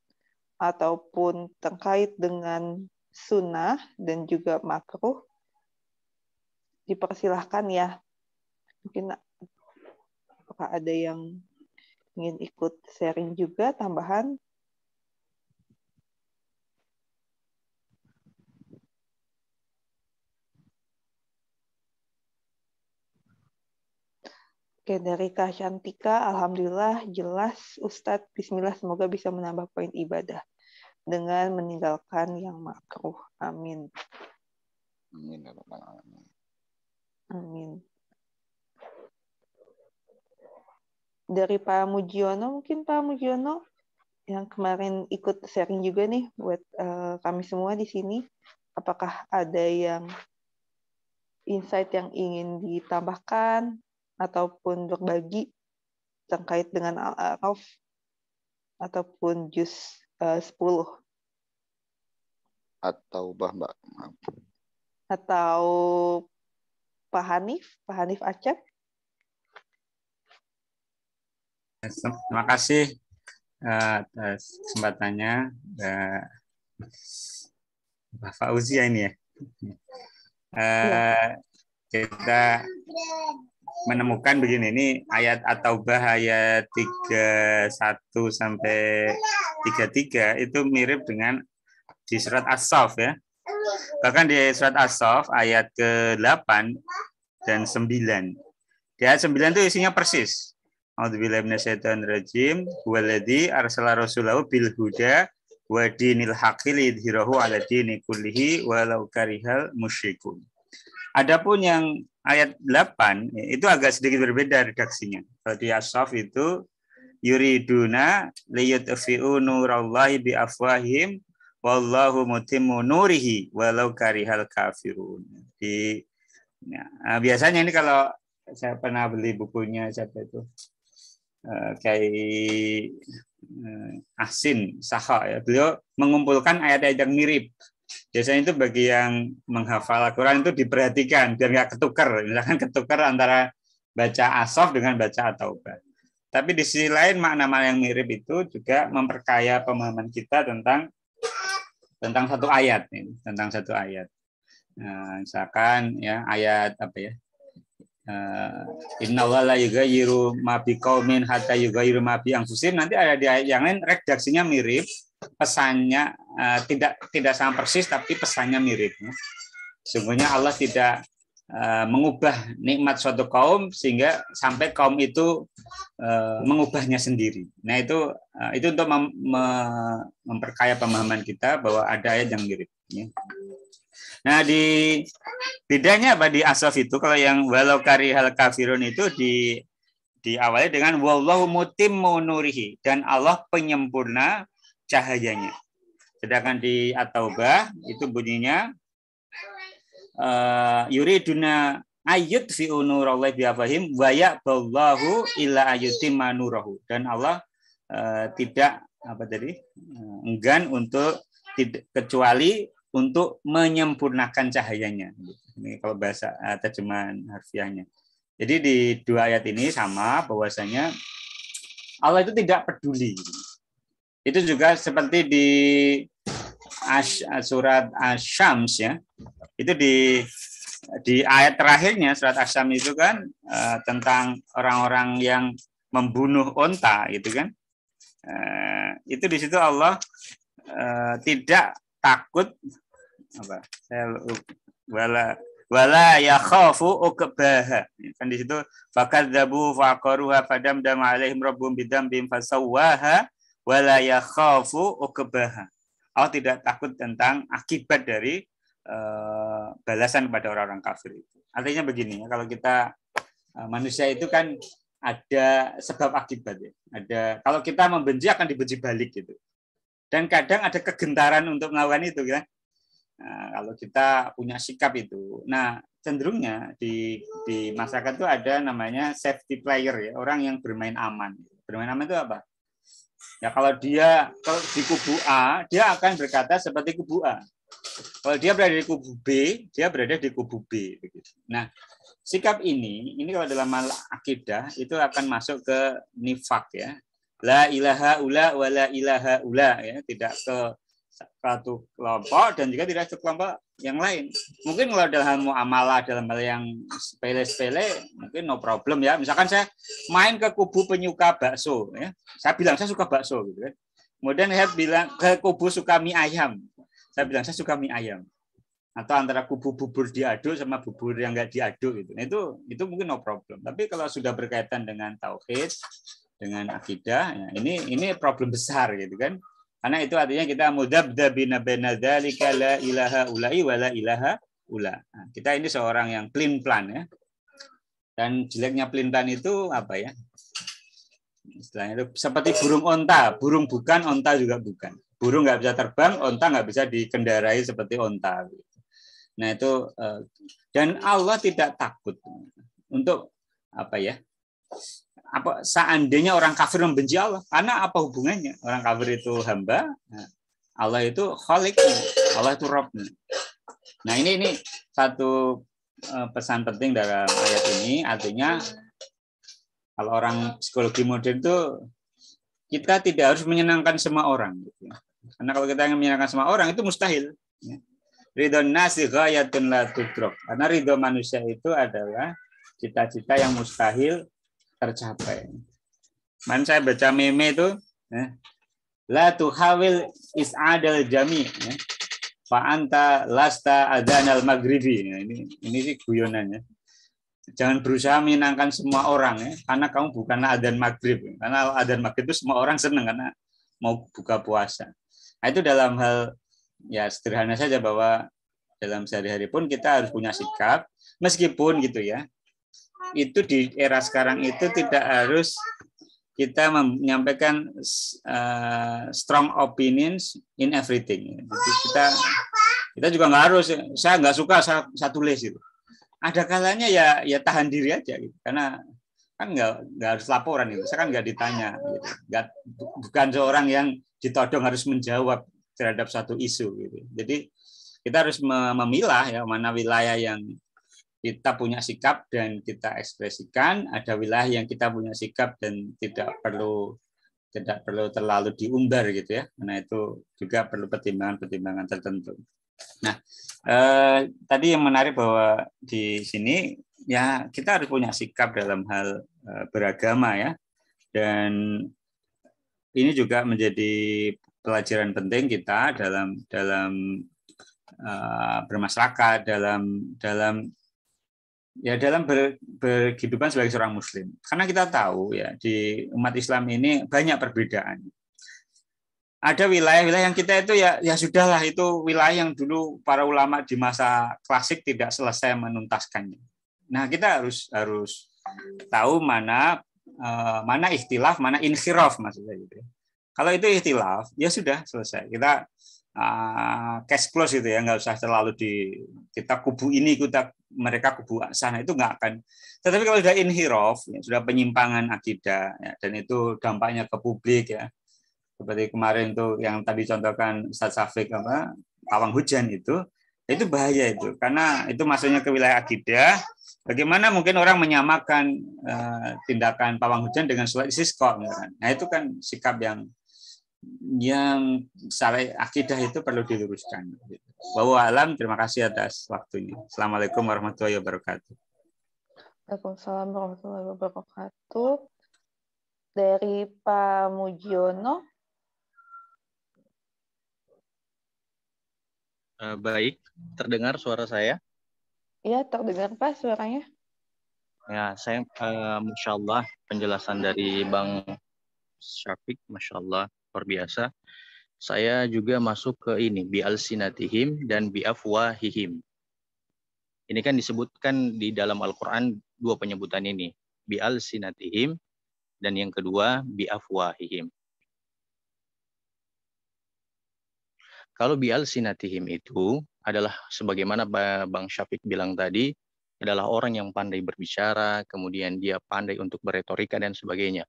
ataupun terkait dengan sunnah dan juga makruh, dipersilahkan ya. Mungkin apakah ada yang ingin ikut sharing juga tambahan? Oke, dari Kak Shantika, alhamdulillah jelas Ustadz, bismillah, semoga bisa menambah poin ibadah dengan meninggalkan yang makruh. Amin. Amin. Amin. Dari Pak Mujiono, mungkin Pak Mujiono yang kemarin ikut sharing juga nih buat kami semua di sini, apakah ada yang insight yang ingin ditambahkan ataupun berbagi terkait dengan Al-A'raf ataupun juz 10 atau Mbak. atau Pak Hanif Acep? Terima kasih atas kesempatannya, Pak Fauzi ini ya. Kita menemukan begini, ini ayat At-Taubah ayat 31 sampai 33 itu mirip dengan di surat As-Saff ya. Bahkan di surat As-Saff ayat ke-8 dan 9. Di ayat 9 itu isinya persis. A'udzubillahi minasyaitonirrajim. Huwallazi arsala rasulahu bil huda wa dinil haqqi liyudhhirahu 'ala dini kullihi walau karihal musyrikun. Adapun yang ayat 8 itu agak sedikit berbeda redaksinya. Kalau di As-Saff itu yuriduna liyutfi'u nurallahi bi afwahim wallahu mutimmu nurihi walau karihal kafirun. Biasanya ini kalau saya pernah beli bukunya siapa itu? Kayak Ahsin Sakha ya. Beliau mengumpulkan ayat-ayat yang mirip. Biasanya itu bagi yang menghafal Al-Quran itu diperhatikan biar nggak ketukar. Misalkan ketukar antara baca As-Saff dengan baca At-Taubah. Tapi di sisi lain makna-makna yang mirip itu juga memperkaya pemahaman kita tentang satu ayat ini, tentang satu ayat. Nah, misalkan ya ayat apa ya? Innallaha la yughayyiru ma biqaumin hatta yughayyiru ma bi anfusihim. Nanti ada di ayat yang lain redaksinya mirip, pesannya tidak sama persis tapi pesannya mirip. Sesungguhnya Allah tidak mengubah nikmat suatu kaum sehingga sampai kaum itu mengubahnya sendiri. Nah, itu untuk memperkaya pemahaman kita bahwa ada ayat yang mirip. Nah, bedanya apa di As-Saff itu, kalau yang walau karihal kafirun itu diawali dengan wallahu mutimmu nurihi, dan Allah penyempurna cahayanya. Sedangkan di At-Taubah itu bunyinya yuriduna ayyutfi'u nurallahi bi afwahim wa ya'ballahu illa ayyutimma nurahu, dan Allah tidak enggan untuk kecuali untuk menyempurnakan cahayanya. Ini kalau bahasa terjemahan harfiahnya. Jadi di dua ayat ini sama bahwasanya Allah itu tidak peduli. Itu juga seperti di surat Asy-Syams ya. Itu di ayat terakhirnya surat Asy-Syams itu kan tentang orang-orang yang membunuh onta gitu kan. Itu di situ Allah tidak takut apa? Wala yakhafu uqbaha. Kan di situ fakadzabu faqaruha fadamdam alaihim rabbuhum bidzambihim fasawwaha wala yakhafu uqbaha. Allah tidak takut tentang akibat dari balasan kepada orang-orang kafir itu. Artinya begini ya, kalau kita manusia itu kan ada sebab akibat ya. Ada kalau kita membenci akan dibenci balik gitu. Dan kadang ada kegentaran untuk melakukan itu kan. Nah, kalau kita punya sikap itu, nah cenderungnya di masyarakat itu ada namanya safety player ya, orang yang bermain aman. Bermain aman itu apa? Ya kalau dia di kubu A, dia akan berkata seperti kubu A. Kalau dia berada di kubu B, dia berada di kubu B. Nah, sikap ini kalau dalam akidah itu akan masuk ke nifak ya. La ilaha ula wa la ilaha ula ya, tidak ke satu kelompok dan juga tidak ke kelompok yang lain. Mungkin kalau dalam muamalah, dalam hal yang sepele-sepele, mungkin no problem ya. Misalkan saya main ke kubu penyuka bakso, ya, saya bilang saya suka bakso, gitu kan. Kemudian saya bilang ke kubu suka mie ayam, saya bilang saya suka mie ayam. Atau antara kubu bubur diaduk sama bubur yang nggak diaduk, gitu. Nah, itu mungkin no problem. Tapi kalau sudah berkaitan dengan tauhid, dengan akidah, ya, ini problem besar, gitu kan. Karena itu artinya kita mudabdabina baina dzalika la ilaha ula'i wa la ilaha ula. Nah, kita ini seorang yang pelin-pelan ya. Dan jeleknya pelin-pelan itu apa ya? Istilahnya itu seperti burung onta, burung bukan, onta juga bukan. Burung nggak bisa terbang, onta nggak bisa dikendarai seperti onta. Nah itu dan Allah tidak takut untuk apa ya? Apa seandainya orang kafir membenci Allah, karena apa hubungannya? Orang kafir itu hamba, Allah itu khalik, Allah itu Rabb. Nah ini satu pesan penting dalam ayat ini, artinya kalau orang psikologi modern itu kita tidak harus menyenangkan semua orang, gitu. Karena kalau kita ingin menyenangkan semua orang itu mustahil. Ridhon nasi ghayatun la tudrak. Karena ridho manusia itu adalah cita-cita yang mustahil tercapai. Man saya baca meme itu, la tuhawil is'adal jami, fa anta lasta adanal maghribi. Nah, ini sih guyonannya. Jangan berusaha menyenangkan semua orang ya, karena kamu bukanlah adzan maghrib. Karena adzan maghrib itu semua orang senang karena mau buka puasa. Nah, itu dalam hal ya sederhana saja bahwa dalam sehari-hari pun kita harus punya sikap, meskipun gitu ya. Itu di era sekarang itu tidak harus kita menyampaikan strong opinions in everything. Jadi kita juga nggak harus, saya nggak suka saya tulis itu. Ada kalanya ya tahan diri aja gitu. Karena kan nggak harus laporan itu. Saya kan nggak ditanya gitu. Bukan seorang yang ditodong harus menjawab terhadap satu isu gitu. Jadi kita harus memilah ya mana wilayah yang kita punya sikap dan kita ekspresikan, ada wilayah yang kita punya sikap dan tidak perlu terlalu diumbar gitu ya. Karena itu juga perlu pertimbangan tertentu. Nah, tadi yang menarik bahwa di sini ya kita harus punya sikap dalam hal beragama ya. Dan ini juga menjadi pelajaran penting kita dalam bermasyarakat, dalam berkehidupan sebagai seorang muslim. Karena kita tahu ya di umat Islam ini banyak perbedaan. Ada wilayah-wilayah yang kita itu ya sudahlah, itu wilayah yang dulu para ulama di masa klasik tidak selesai menuntaskannya. Nah, kita harus tahu mana ikhtilaf, mana inkhiraf maksudnya gitu. Kalau itu ikhtilaf, ya sudah selesai. Kita cash close gitu ya, nggak usah terlalu kita kubu ini mereka kubu sana, itu nggak akan. Tetapi kalau sudah inhiraf, ya, sudah penyimpangan akidah ya, dan itu dampaknya ke publik ya, seperti kemarin tuh yang tadi contohkan Ustaz Syafiq pawang hujan itu bahaya itu, karena itu masuknya ke wilayah akidah. Bagaimana mungkin orang menyamakan tindakan pawang hujan dengan sholat istisqa? Nah itu kan sikap yang yang salah akidah itu perlu diluruskan. Wallahu alam, terima kasih atas waktunya. Assalamualaikum warahmatullahi wabarakatuh. Waalaikumsalam warahmatullahi wabarakatuh. Dari Pak Mujiono. Baik, terdengar suara saya? Iya, terdengar Pak suaranya. Ya, saya Masya Allah penjelasan dari Bang Syafiq, Masya Allah luar biasa. Saya juga masuk ke ini, bi'alsinatihim dan bi'afwahihim. Ini kan disebutkan di dalam Al-Quran dua penyebutan ini, bi'alsinatihim dan yang kedua bi'afwahihim. Kalau bi'alsinatihim itu adalah sebagaimana Bang Syafiq bilang tadi, adalah orang yang pandai berbicara, kemudian dia pandai untuk berretorika dan sebagainya.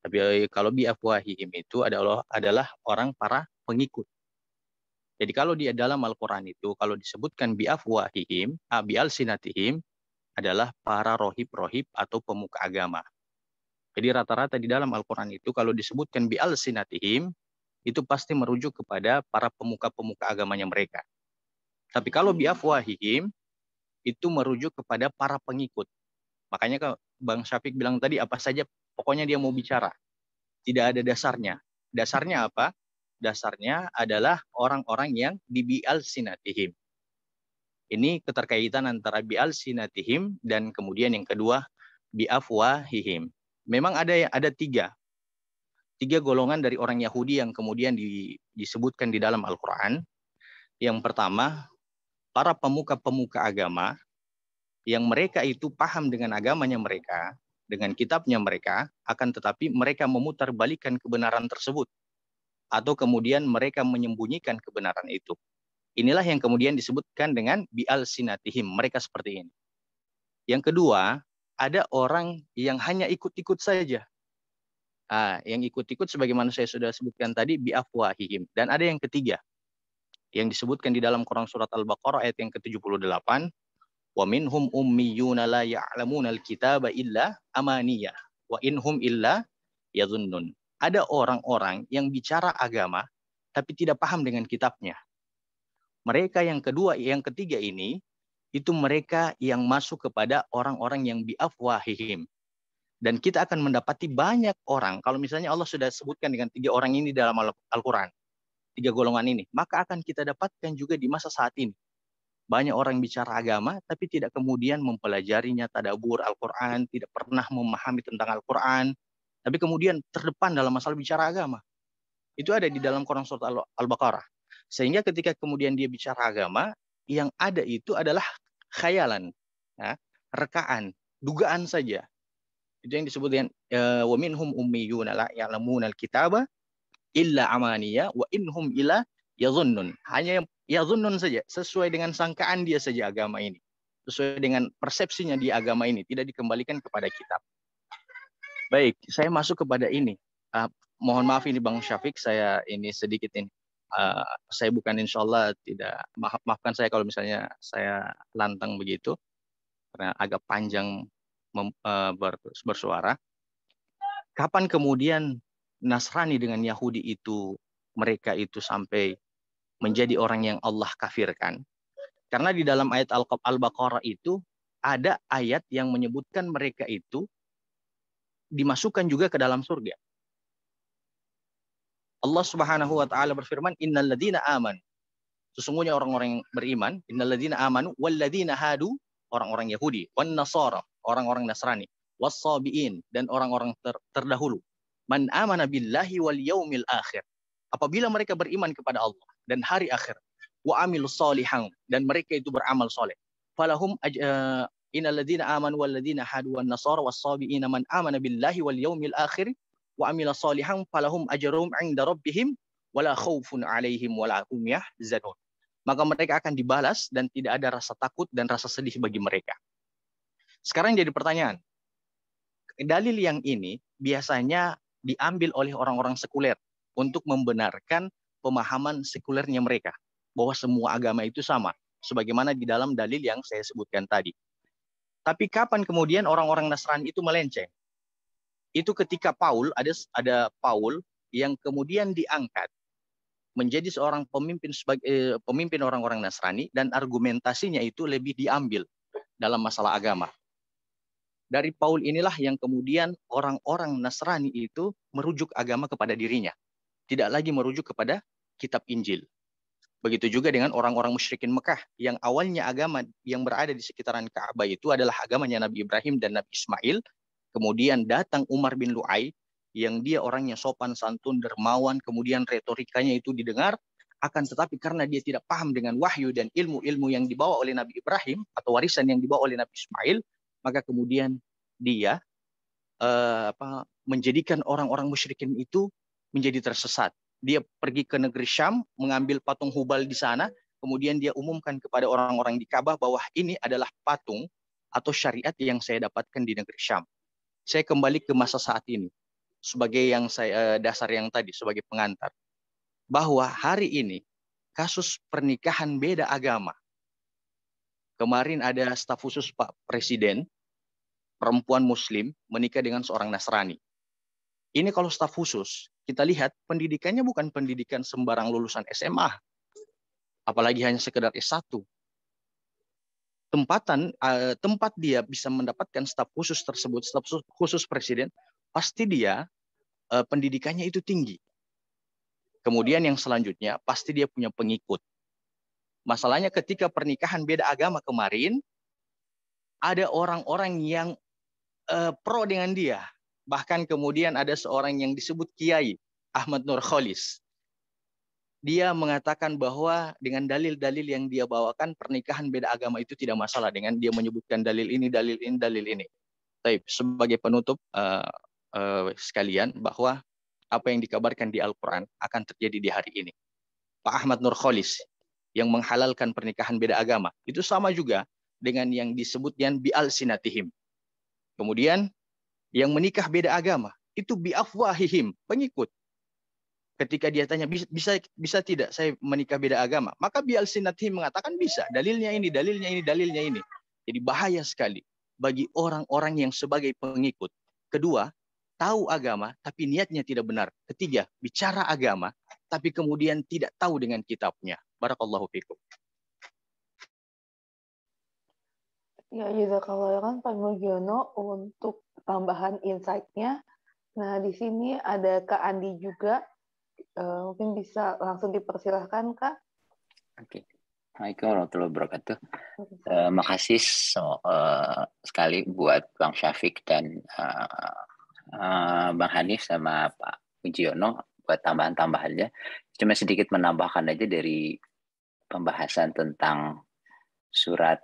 Tapi kalau bi'afwahihim itu adalah orang para pengikut. Jadi kalau dia dalam Al-Quran itu, kalau disebutkan bi'afwahihim, bi'alsinatihim, adalah para rohib-rohib atau pemuka agama. Jadi rata-rata di dalam Al-Quran itu, kalau disebutkan bi'alsinatihim, itu pasti merujuk kepada para pemuka-pemuka agamanya mereka. Tapi kalau bi'afwahihim, itu merujuk kepada para pengikut. Makanya kalau Bang Syafiq bilang tadi, apa saja, pokoknya dia mau bicara. Tidak ada dasarnya. Dasarnya apa? Dasarnya adalah orang-orang yang di bi'alsinatihim. Ini keterkaitan antara bi'alsinatihim dan kemudian yang kedua bi'afwahihim. Memang ada tiga golongan dari orang Yahudi yang kemudian disebutkan di dalam Al-Quran. Yang pertama, para pemuka-pemuka agama yang mereka itu paham dengan agamanya mereka, dengan kitabnya mereka, akan tetapi mereka memutarbalikkan kebenaran tersebut. Atau kemudian mereka menyembunyikan kebenaran itu. Inilah yang kemudian disebutkan dengan bi'alsinatihim. Mereka seperti ini. Yang kedua, ada orang yang hanya ikut-ikut saja. Yang ikut-ikut sebagaimana saya sudah sebutkan tadi, bi'afwahihim. Dan ada yang ketiga, yang disebutkan di dalam Quran surat Al-Baqarah ayat yang ke-78, wa minhum ummiyuna la ya'lamunal kitaba illa amaniyah wa inhum illa yadhunnun. Ada orang-orang yang bicara agama tapi tidak paham dengan kitabnya. Mereka yang kedua, yang ketiga ini, itu mereka yang masuk kepada orang-orang yang bi'afwahihim. Dan kita akan mendapati banyak orang, kalau misalnya Allah sudah sebutkan dengan tiga orang ini dalam Al-Quran, tiga golongan ini, maka akan kita dapatkan juga di masa saat ini. Banyak orang bicara agama, tapi tidak kemudian mempelajarinya, tadabbur Al-Quran, tidak pernah memahami tentang Al-Quran, tapi kemudian terdepan dalam masalah bicara agama. Itu ada di dalam Quran surat Al-Baqarah. Sehingga ketika kemudian dia bicara agama, yang ada itu adalah khayalan, ya, rekaan, dugaan saja. Itu yang disebut dengan wa minhum ummiyuna la ya'lamunal kitaba illa amaniya wa inhum illa yadhunnun. Hanya yadhunnun saja, sesuai dengan sangkaan dia saja agama ini. Sesuai dengan persepsinya di agama ini, tidak dikembalikan kepada kitab. Baik, saya masuk kepada ini. Mohon maaf ini Bang Syafiq, saya ini sedikit ini. Saya bukan insya Allah tidak, maafkan saya kalau misalnya saya lantang begitu, karena agak panjang bersuara. Kapan kemudian Nasrani dengan Yahudi itu, mereka itu sampai menjadi orang yang Allah kafirkan? Karena di dalam ayat Al-Baqarah itu ada ayat yang menyebutkan mereka itu dimasukkan juga ke dalam surga. Allah Subhanahu wa taala berfirman, innalladzina amanu. Sesungguhnya orang-orang yang beriman, innalladzina amanu walladzina hadu, orang-orang Yahudi, wan nasara, orang-orang Nasrani, was-sabiin, dan orang-orang terdahulu. Man amana billahi wal yaumil akhir. Apabila mereka beriman kepada Allah dan hari akhir, wa amilus solihan, dan mereka itu beramal soleh. Falahum innalladzina amanu walladzina hadu wan nasara was-sabiin man amana billahi wal yaumil akhir wa amila salihan falahum ajrum 'inda rabbihim wala khaufun 'alaihim wala hum yahzanun. Maka mereka akan dibalas dan tidak ada rasa takut dan rasa sedih bagi mereka. Sekarang jadi pertanyaan. Dalil yang ini biasanya diambil oleh orang-orang sekuler untuk membenarkan pemahaman sekulernya mereka bahwa semua agama itu sama, sebagaimana di dalam dalil yang saya sebutkan tadi. Tapi kapan kemudian orang-orang Nasrani itu melenceng? Itu ketika Paul, ada Paul yang kemudian diangkat menjadi seorang pemimpin sebagai pemimpin orang-orang Nasrani, dan argumentasinya itu lebih diambil dalam masalah agama. Dari Paul inilah yang kemudian orang-orang Nasrani itu merujuk agama kepada dirinya, tidak lagi merujuk kepada kitab Injil. Begitu juga dengan orang-orang musyrikin Mekah yang awalnya agama yang berada di sekitaran Ka'bah itu adalah agamanya Nabi Ibrahim dan Nabi Ismail. Kemudian datang Umar bin Lu'ay yang dia orangnya sopan santun, dermawan, kemudian retorikanya itu didengar, akan tetapi karena dia tidak paham dengan wahyu dan ilmu-ilmu yang dibawa oleh Nabi Ibrahim atau warisan yang dibawa oleh Nabi Ismail, maka kemudian dia menjadikan orang-orang musyrikin itu menjadi tersesat. Dia pergi ke negeri Syam, mengambil patung Hubal di sana, kemudian dia umumkan kepada orang-orang di Ka'bah bahwa ini adalah patung atau syariat yang saya dapatkan di negeri Syam. Saya kembali ke masa saat ini sebagai yang saya dasar yang tadi sebagai pengantar, bahwa hari ini kasus pernikahan beda agama. Kemarin ada staf khusus Pak Presiden, perempuan Muslim menikah dengan seorang Nasrani. Ini kalau staf khusus, kita lihat pendidikannya bukan pendidikan sembarang lulusan SMA, apalagi hanya sekedar S1. Tempat dia bisa mendapatkan staf khusus tersebut, staf khusus presiden, pasti dia pendidikannya itu tinggi. Kemudian yang selanjutnya, pasti dia punya pengikut. Masalahnya ketika pernikahan beda agama kemarin, ada orang-orang yang pro dengan dia. Bahkan kemudian ada seorang yang disebut Kiai, Ahmad Nur Kholis. Dia mengatakan bahwa dengan dalil-dalil yang dia bawakan, pernikahan beda agama itu tidak masalah, dengan dia menyebutkan dalil ini, dalil ini, dalil ini. Baik, sebagai penutup sekalian, bahwa apa yang dikabarkan di Al-Quran akan terjadi di hari ini. Pak Ahmad Nur Kholis yang menghalalkan pernikahan beda agama, itu sama juga dengan yang disebut yang bi'al-sinatihim. Kemudian yang menikah beda agama itu bi'afwahihim, pengikut. Ketika dia tanya bisa tidak saya menikah beda agama, maka bi'al-sinatihim mengatakan bisa, dalilnya ini, dalilnya ini, dalilnya ini. Jadi bahaya sekali bagi orang-orang yang sebagai pengikut. Kedua, tahu agama tapi niatnya tidak benar. Ketiga, bicara agama tapi kemudian tidak tahu dengan kitabnya. Barakallahu fikum. Ya, jazakallah kan Pak Mugiono untuk tambahan insight-nya. Nah, di sini ada Kak Andi juga. Mungkin bisa langsung dipersilahkan, Kak. Oke. Assalamualaikum warahmatullahi wabarakatuh. Makasih sekali buat Bang Syafiq dan Bang Hanif sama Pak Mugiono buat tambahan-tambahannya. Cuma sedikit menambahkan aja dari pembahasan tentang surat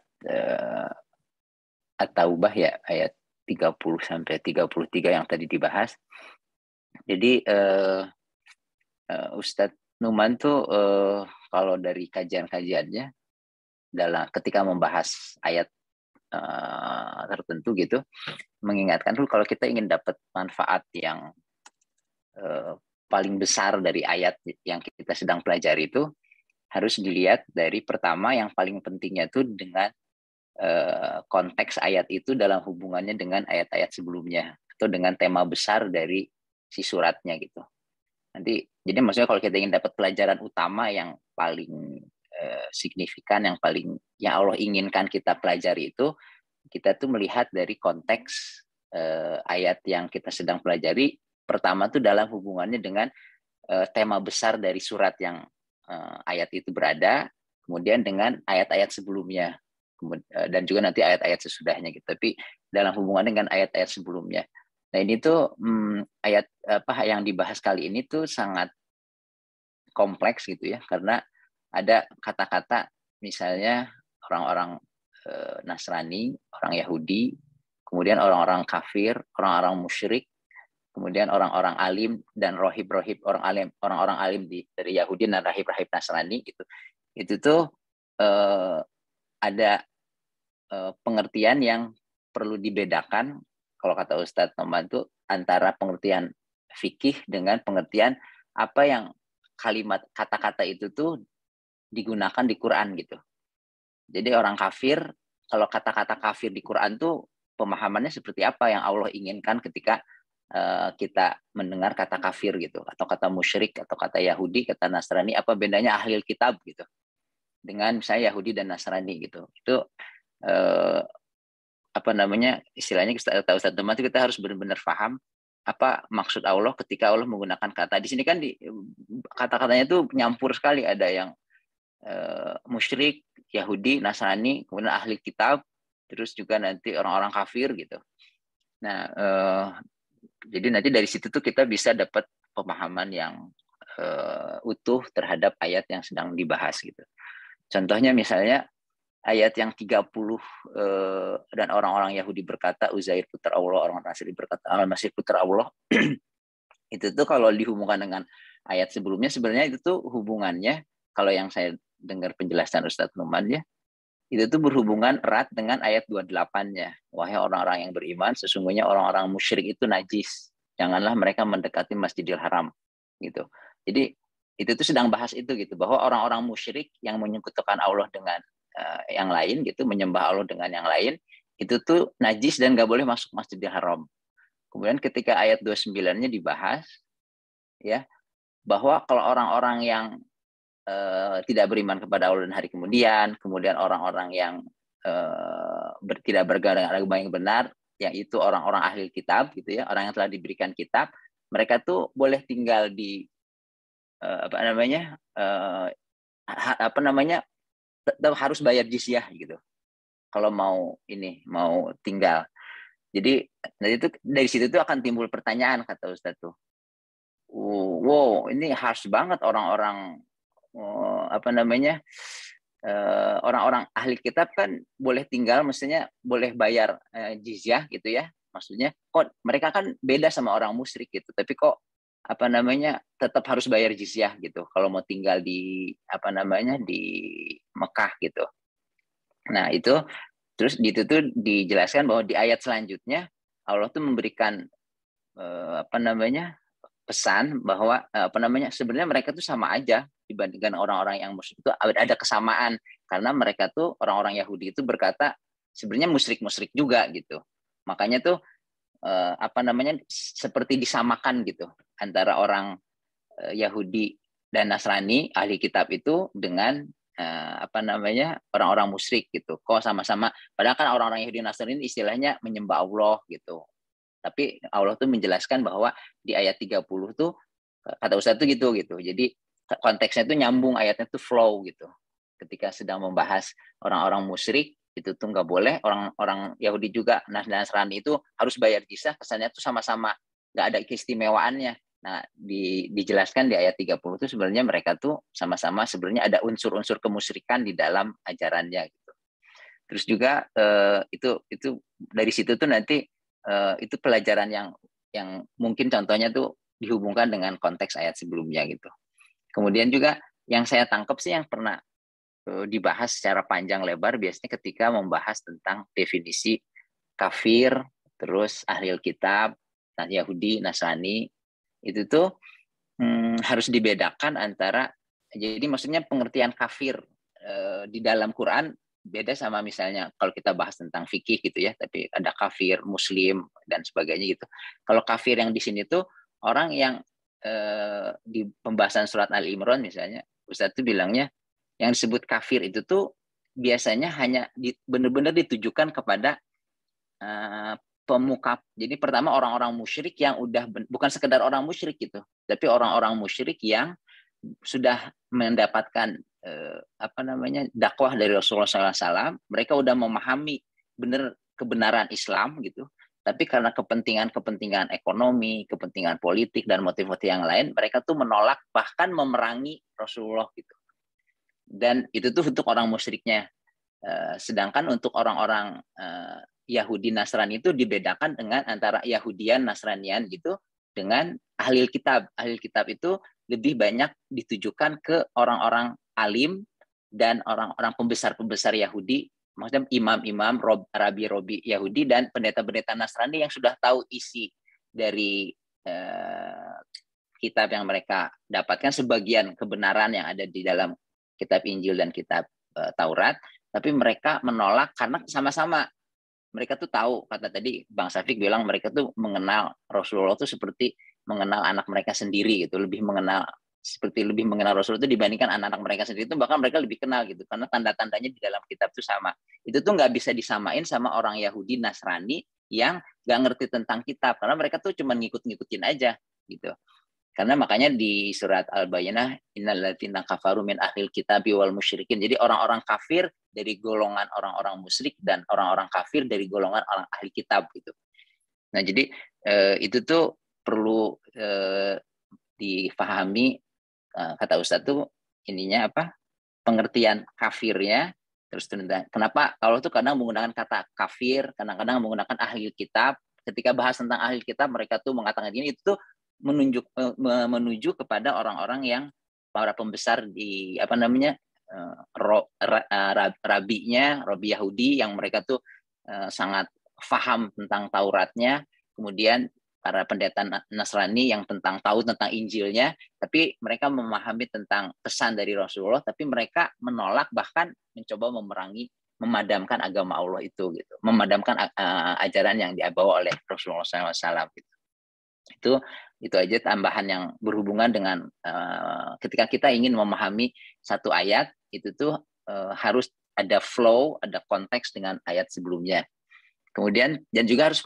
At-Taubah ya, ayat 30 sampai 33 yang tadi dibahas. Jadi Ustadz Numan tuh kalau dari kajian-kajiannya ketika membahas ayat tertentu gitu, mengingatkan dulu kalau kita ingin dapat manfaat yang paling besar dari ayat yang kita sedang pelajari itu harus dilihat dari pertama yang paling pentingnya itu dengan konteks ayat itu dalam hubungannya dengan ayat-ayat sebelumnya atau dengan tema besar dari si suratnya gitu. Nanti jadi maksudnya kalau kita ingin dapat pelajaran utama yang paling signifikan, yang Allah inginkan kita pelajari itu, kita tuh melihat dari konteks ayat yang kita sedang pelajari. Pertama tuh dalam hubungannya dengan tema besar dari surat yang ayat itu berada, kemudian dengan ayat-ayat sebelumnya, dan juga nanti ayat-ayat sesudahnya gitu. Tapi dalam hubungan dengan ayat-ayat sebelumnya. Nah ini tuh ayat yang dibahas kali ini tuh sangat kompleks gitu ya, karena ada kata-kata misalnya orang-orang Nasrani, orang Yahudi, kemudian orang-orang kafir, orang-orang musyrik, kemudian orang-orang alim dan rohib-rohib orang-orang alim dari Yahudi dan rahib-rahib Nasrani gitu. Itu tuh ada pengertian yang perlu dibedakan kalau kata Ustadz Noman itu antara pengertian fikih dengan pengertian apa yang kalimat kata-kata itu tuh digunakan di Quran gitu. Jadi orang kafir, kalau kata-kata kafir di Quran tuh pemahamannya seperti apa yang Allah inginkan ketika kita mendengar kata kafir gitu, atau kata musyrik, atau kata Yahudi, kata Nasrani, apa bedanya ahlil kitab gitu dengan misalnya Yahudi dan Nasrani gitu. Itu apa namanya, istilahnya kata Ustaz Teman, itu kita harus benar-benar paham apa maksud Allah ketika Allah menggunakan kata. Di sini kan kata-katanya itu nyampur sekali, ada yang musyrik, Yahudi, Nasrani, kemudian ahli kitab, terus juga nanti orang-orang kafir gitu. Nah, jadi nanti dari situ tuh kita bisa dapat pemahaman yang utuh terhadap ayat yang sedang dibahas gitu. Contohnya misalnya ayat yang 30 dan orang-orang Yahudi berkata Uzair putra Allah, orang Nasrani berkata Al-Masih putra Allah. Itu tuh kalau dihubungkan dengan ayat sebelumnya, sebenarnya itu tuh hubungannya, kalau yang saya dengar penjelasan Ustadz Numan ya, itu tuh berhubungan erat dengan ayat 28-nya. Wahai orang-orang yang beriman, sesungguhnya orang-orang musyrik itu najis. Janganlah mereka mendekati Masjidil Haram. Gitu. Jadi itu tuh sedang bahas itu gitu, bahwa orang-orang musyrik yang menyekutukan Allah dengan yang lain gitu, menyembah Allah dengan yang lain, itu tuh najis dan nggak boleh masuk Masjidil Haram. Kemudian ketika ayat 29-nya dibahas, ya, bahwa kalau orang-orang yang tidak beriman kepada Allah dan hari kemudian orang-orang yang tidak beragama dengan agama yang benar, yaitu orang-orang ahli kitab gitu ya, orang yang telah diberikan kitab, mereka tuh boleh tinggal di harus bayar jizyah gitu kalau mau tinggal. Jadi dari situ tuh akan timbul pertanyaan, kata Ustadz tuh, wow, ini harsh banget orang-orang orang-orang ahli kitab kan boleh tinggal, maksudnya boleh bayar jizyah gitu ya, maksudnya kok mereka kan beda sama orang musyrik gitu, tapi kok tetap harus bayar jizyah gitu kalau mau tinggal di di Mekah gitu. Nah itu terus itu tuh dijelaskan bahwa di ayat selanjutnya Allah tuh memberikan pesan bahwa sebenarnya mereka tuh sama aja dibandingkan orang-orang yang musyrik. Itu ada kesamaan, karena mereka tuh orang-orang Yahudi itu berkata sebenarnya musyrik juga gitu. Makanya tuh seperti disamakan gitu antara orang Yahudi dan Nasrani ahli kitab itu dengan orang-orang musyrik gitu. Kok sama-sama, padahal kan orang-orang Yahudi dan Nasrani istilahnya menyembah Allah gitu. Tapi Allah tuh menjelaskan bahwa di ayat 30 tuh kata Ustaz tuh gitu. Jadi konteksnya tuh nyambung, ayatnya tuh flow gitu. Ketika sedang membahas orang-orang musyrik itu tuh nggak boleh, orang Yahudi juga Nasrani itu harus bayar jizyah, kesannya tuh sama-sama, nggak ada keistimewaannya. Nah, dijelaskan di ayat 30 itu sebenarnya mereka tuh sama-sama sebenarnya ada unsur-unsur kemusyrikan di dalam ajarannya gitu. Terus juga itu dari situ tuh nanti itu pelajaran yang mungkin contohnya tuh dihubungkan dengan konteks ayat sebelumnya gitu. Kemudian juga yang saya tangkap sih yang pernah dibahas secara panjang lebar biasanya ketika membahas tentang definisi kafir, terus ahli kitab, Yahudi, Nasrani, itu tuh harus dibedakan antara, jadi maksudnya pengertian kafir di dalam Quran beda sama misalnya kalau kita bahas tentang fikih gitu ya, tapi ada kafir, muslim, dan sebagainya gitu. Kalau kafir yang di sini tuh orang yang di pembahasan surat Al-Imran misalnya, Ustaz tuh bilangnya yang disebut kafir itu tuh biasanya hanya benar-benar ditujukan kepada pemuka. Jadi pertama orang-orang musyrik yang bukan sekedar orang musyrik gitu, tapi orang-orang musyrik yang sudah mendapatkan dakwah dari Rasulullah SAW, mereka udah memahami kebenaran Islam gitu, tapi karena kepentingan ekonomi, kepentingan politik dan motivasi yang lain, mereka tuh menolak bahkan memerangi Rasulullah gitu. Dan itu tuh untuk orang musyriknya. Sedangkan untuk orang-orang Yahudi Nasrani itu dibedakan dengan antara Yahudian Nasranian gitu dengan ahli kitab. Ahli kitab itu lebih banyak ditujukan ke orang-orang alim dan orang-orang pembesar-pembesar Yahudi, maksudnya imam-imam, rabi-robi Yahudi dan pendeta-pendeta Nasrani yang sudah tahu isi dari kitab yang mereka dapatkan, sebagian kebenaran yang ada di dalam kitab Injil dan kitab Taurat, tapi mereka menolak karena sama-sama mereka tuh tahu, kata tadi Bang Syafiq bilang mereka tuh mengenal Rasulullah tuh seperti mengenal anak mereka sendiri gitu, lebih mengenal Rasul itu dibandingkan anak-anak mereka sendiri, itu bahkan mereka lebih kenal gitu, karena tanda-tandanya di dalam kitab itu sama. Itu tuh nggak bisa disamain sama orang Yahudi Nasrani yang nggak ngerti tentang kitab, karena mereka tuh cuma ngikut-ngikutin aja gitu. Karena makanya di surat Al-Bayyinah, innal ladzina kafaru min ahlil kitabi wal musyrikin. Jadi orang-orang kafir dari golongan orang-orang musyrik dan orang-orang kafir dari golongan orang ahli kitab gitu. Nah, jadi itu tuh perlu difahami, kata Ustadz tuh ininya apa? Pengertian kafirnya. Terus kenapa Allah tuh kadang menggunakan kata kafir, kadang-kadang menggunakan ahli kitab. Ketika bahas tentang ahli kitab, mereka tuh mengatakan gini, itu tuh menuju kepada orang-orang yang para pembesar di apa namanya rabi Yahudi yang mereka tuh sangat paham tentang Tauratnya, kemudian para pendeta Nasrani yang tahu tentang Injilnya, tapi mereka memahami tentang pesan dari Rasulullah, tapi mereka menolak bahkan mencoba memadamkan agama Allah itu gitu, memadamkan ajaran yang dibawa oleh Rasulullah SAW gitu. Itu aja tambahan yang berhubungan dengan ketika kita ingin memahami satu ayat itu tuh harus ada flow, ada konteks dengan ayat sebelumnya. Kemudian dan juga harus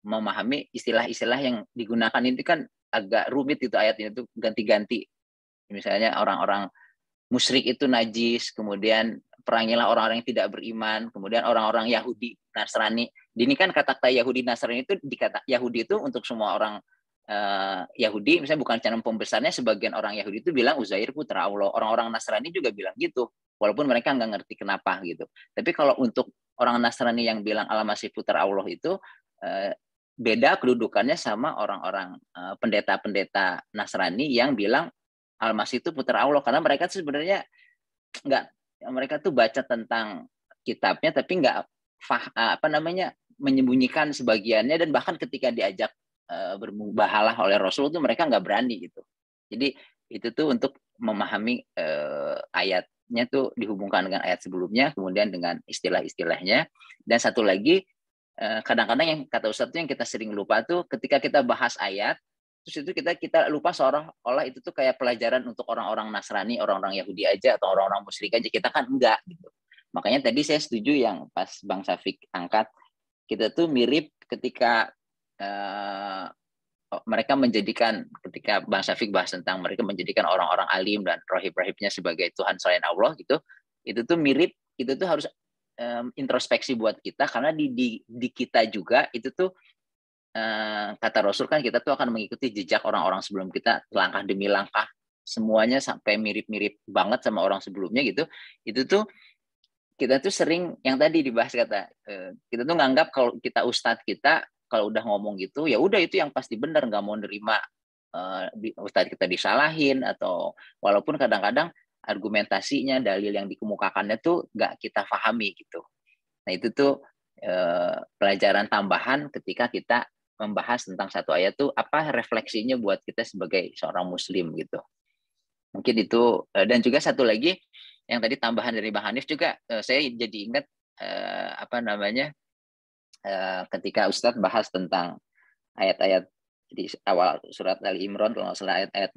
memahami istilah-istilah yang digunakan itu kan agak rumit itu ayat ini tuh ganti-ganti. Misalnya orang-orang musyrik itu najis, kemudian perangilah orang-orang yang tidak beriman, kemudian orang-orang Yahudi, Nasrani. Ini kan kata-kata Yahudi, Nasrani itu dikata Yahudi itu untuk semua orang Yahudi, misalnya bukan calon pembesarnya, sebagian orang Yahudi itu bilang Uzair putra Allah. Orang-orang Nasrani juga bilang gitu, walaupun mereka nggak ngerti kenapa gitu. Tapi kalau untuk orang Nasrani yang bilang Al-Masih putra Allah itu beda kedudukannya sama orang-orang pendeta-pendeta Nasrani yang bilang Al-Masih itu putra Allah, karena mereka tuh sebenarnya mereka tuh baca tentang kitabnya tapi nggak menyembunyikan sebagiannya, dan bahkan ketika diajak bermubahalah oleh Rasul itu mereka nggak berani gitu. Jadi itu tuh untuk memahami ayatnya tuh dihubungkan dengan ayat sebelumnya, kemudian dengan istilah-istilahnya. Dan satu lagi kadang-kadang yang kata Ustadz tuh yang kita sering lupa tuh ketika kita bahas ayat, terus itu kita lupa seolah-olah itu tuh kayak pelajaran untuk orang-orang Nasrani, orang-orang Yahudi aja atau orang-orang musyrik aja. Kita kan enggak gitu. Makanya tadi saya setuju yang pas Bang Syafiq angkat, kita tuh mirip ketika mereka menjadikan, ketika Bang Syafiq bahas tentang mereka menjadikan orang-orang alim dan rohib-rohibnya sebagai Tuhan selain Allah gitu, itu tuh mirip, itu tuh harus introspeksi buat kita, karena di kita juga itu tuh kata Rasul kan kita tuh akan mengikuti jejak orang-orang sebelum kita langkah demi langkah, semuanya sampai mirip-mirip banget sama orang sebelumnya gitu. Itu tuh kita tuh sering yang tadi dibahas kata kita tuh nganggap kalau kita ustadz kita kalau udah ngomong gitu ya udah itu yang pasti benar, nggak mau nerima ustadz kita disalahin, atau walaupun kadang-kadang argumentasinya, dalil yang dikemukakannya tuh nggak kita pahami gitu. Nah itu tuh pelajaran tambahan ketika kita membahas tentang satu ayat tuh apa refleksinya buat kita sebagai seorang muslim gitu. Mungkin itu, dan juga satu lagi yang tadi tambahan dari Bang Hanif juga saya jadi ingat ketika Ustadz bahas tentang ayat-ayat di awal surat Ali Imran, kalau nggak salah ayat-ayat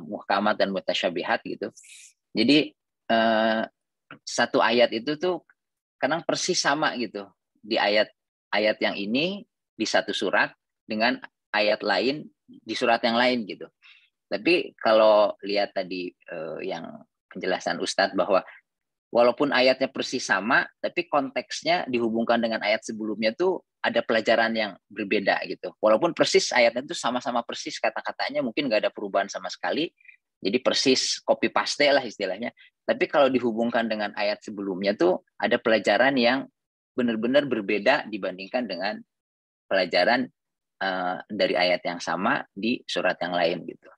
muhkamat dan mutasyabihat gitu. Jadi satu ayat itu tuh kadang persis sama gitu di ayat yang ini di satu surat dengan ayat lain di surat yang lain gitu. Tapi kalau lihat tadi yang penjelasan Ustadz bahwa walaupun ayatnya persis sama, tapi konteksnya dihubungkan dengan ayat sebelumnya tuh ada pelajaran yang berbeda gitu. Walaupun persis ayatnya itu sama-sama persis kata-katanya, mungkin nggak ada perubahan sama sekali, jadi persis copy paste lah istilahnya. Tapi kalau dihubungkan dengan ayat sebelumnya tuh ada pelajaran yang benar-benar berbeda dibandingkan dengan pelajaran dari ayat yang sama di surat yang lain gitu.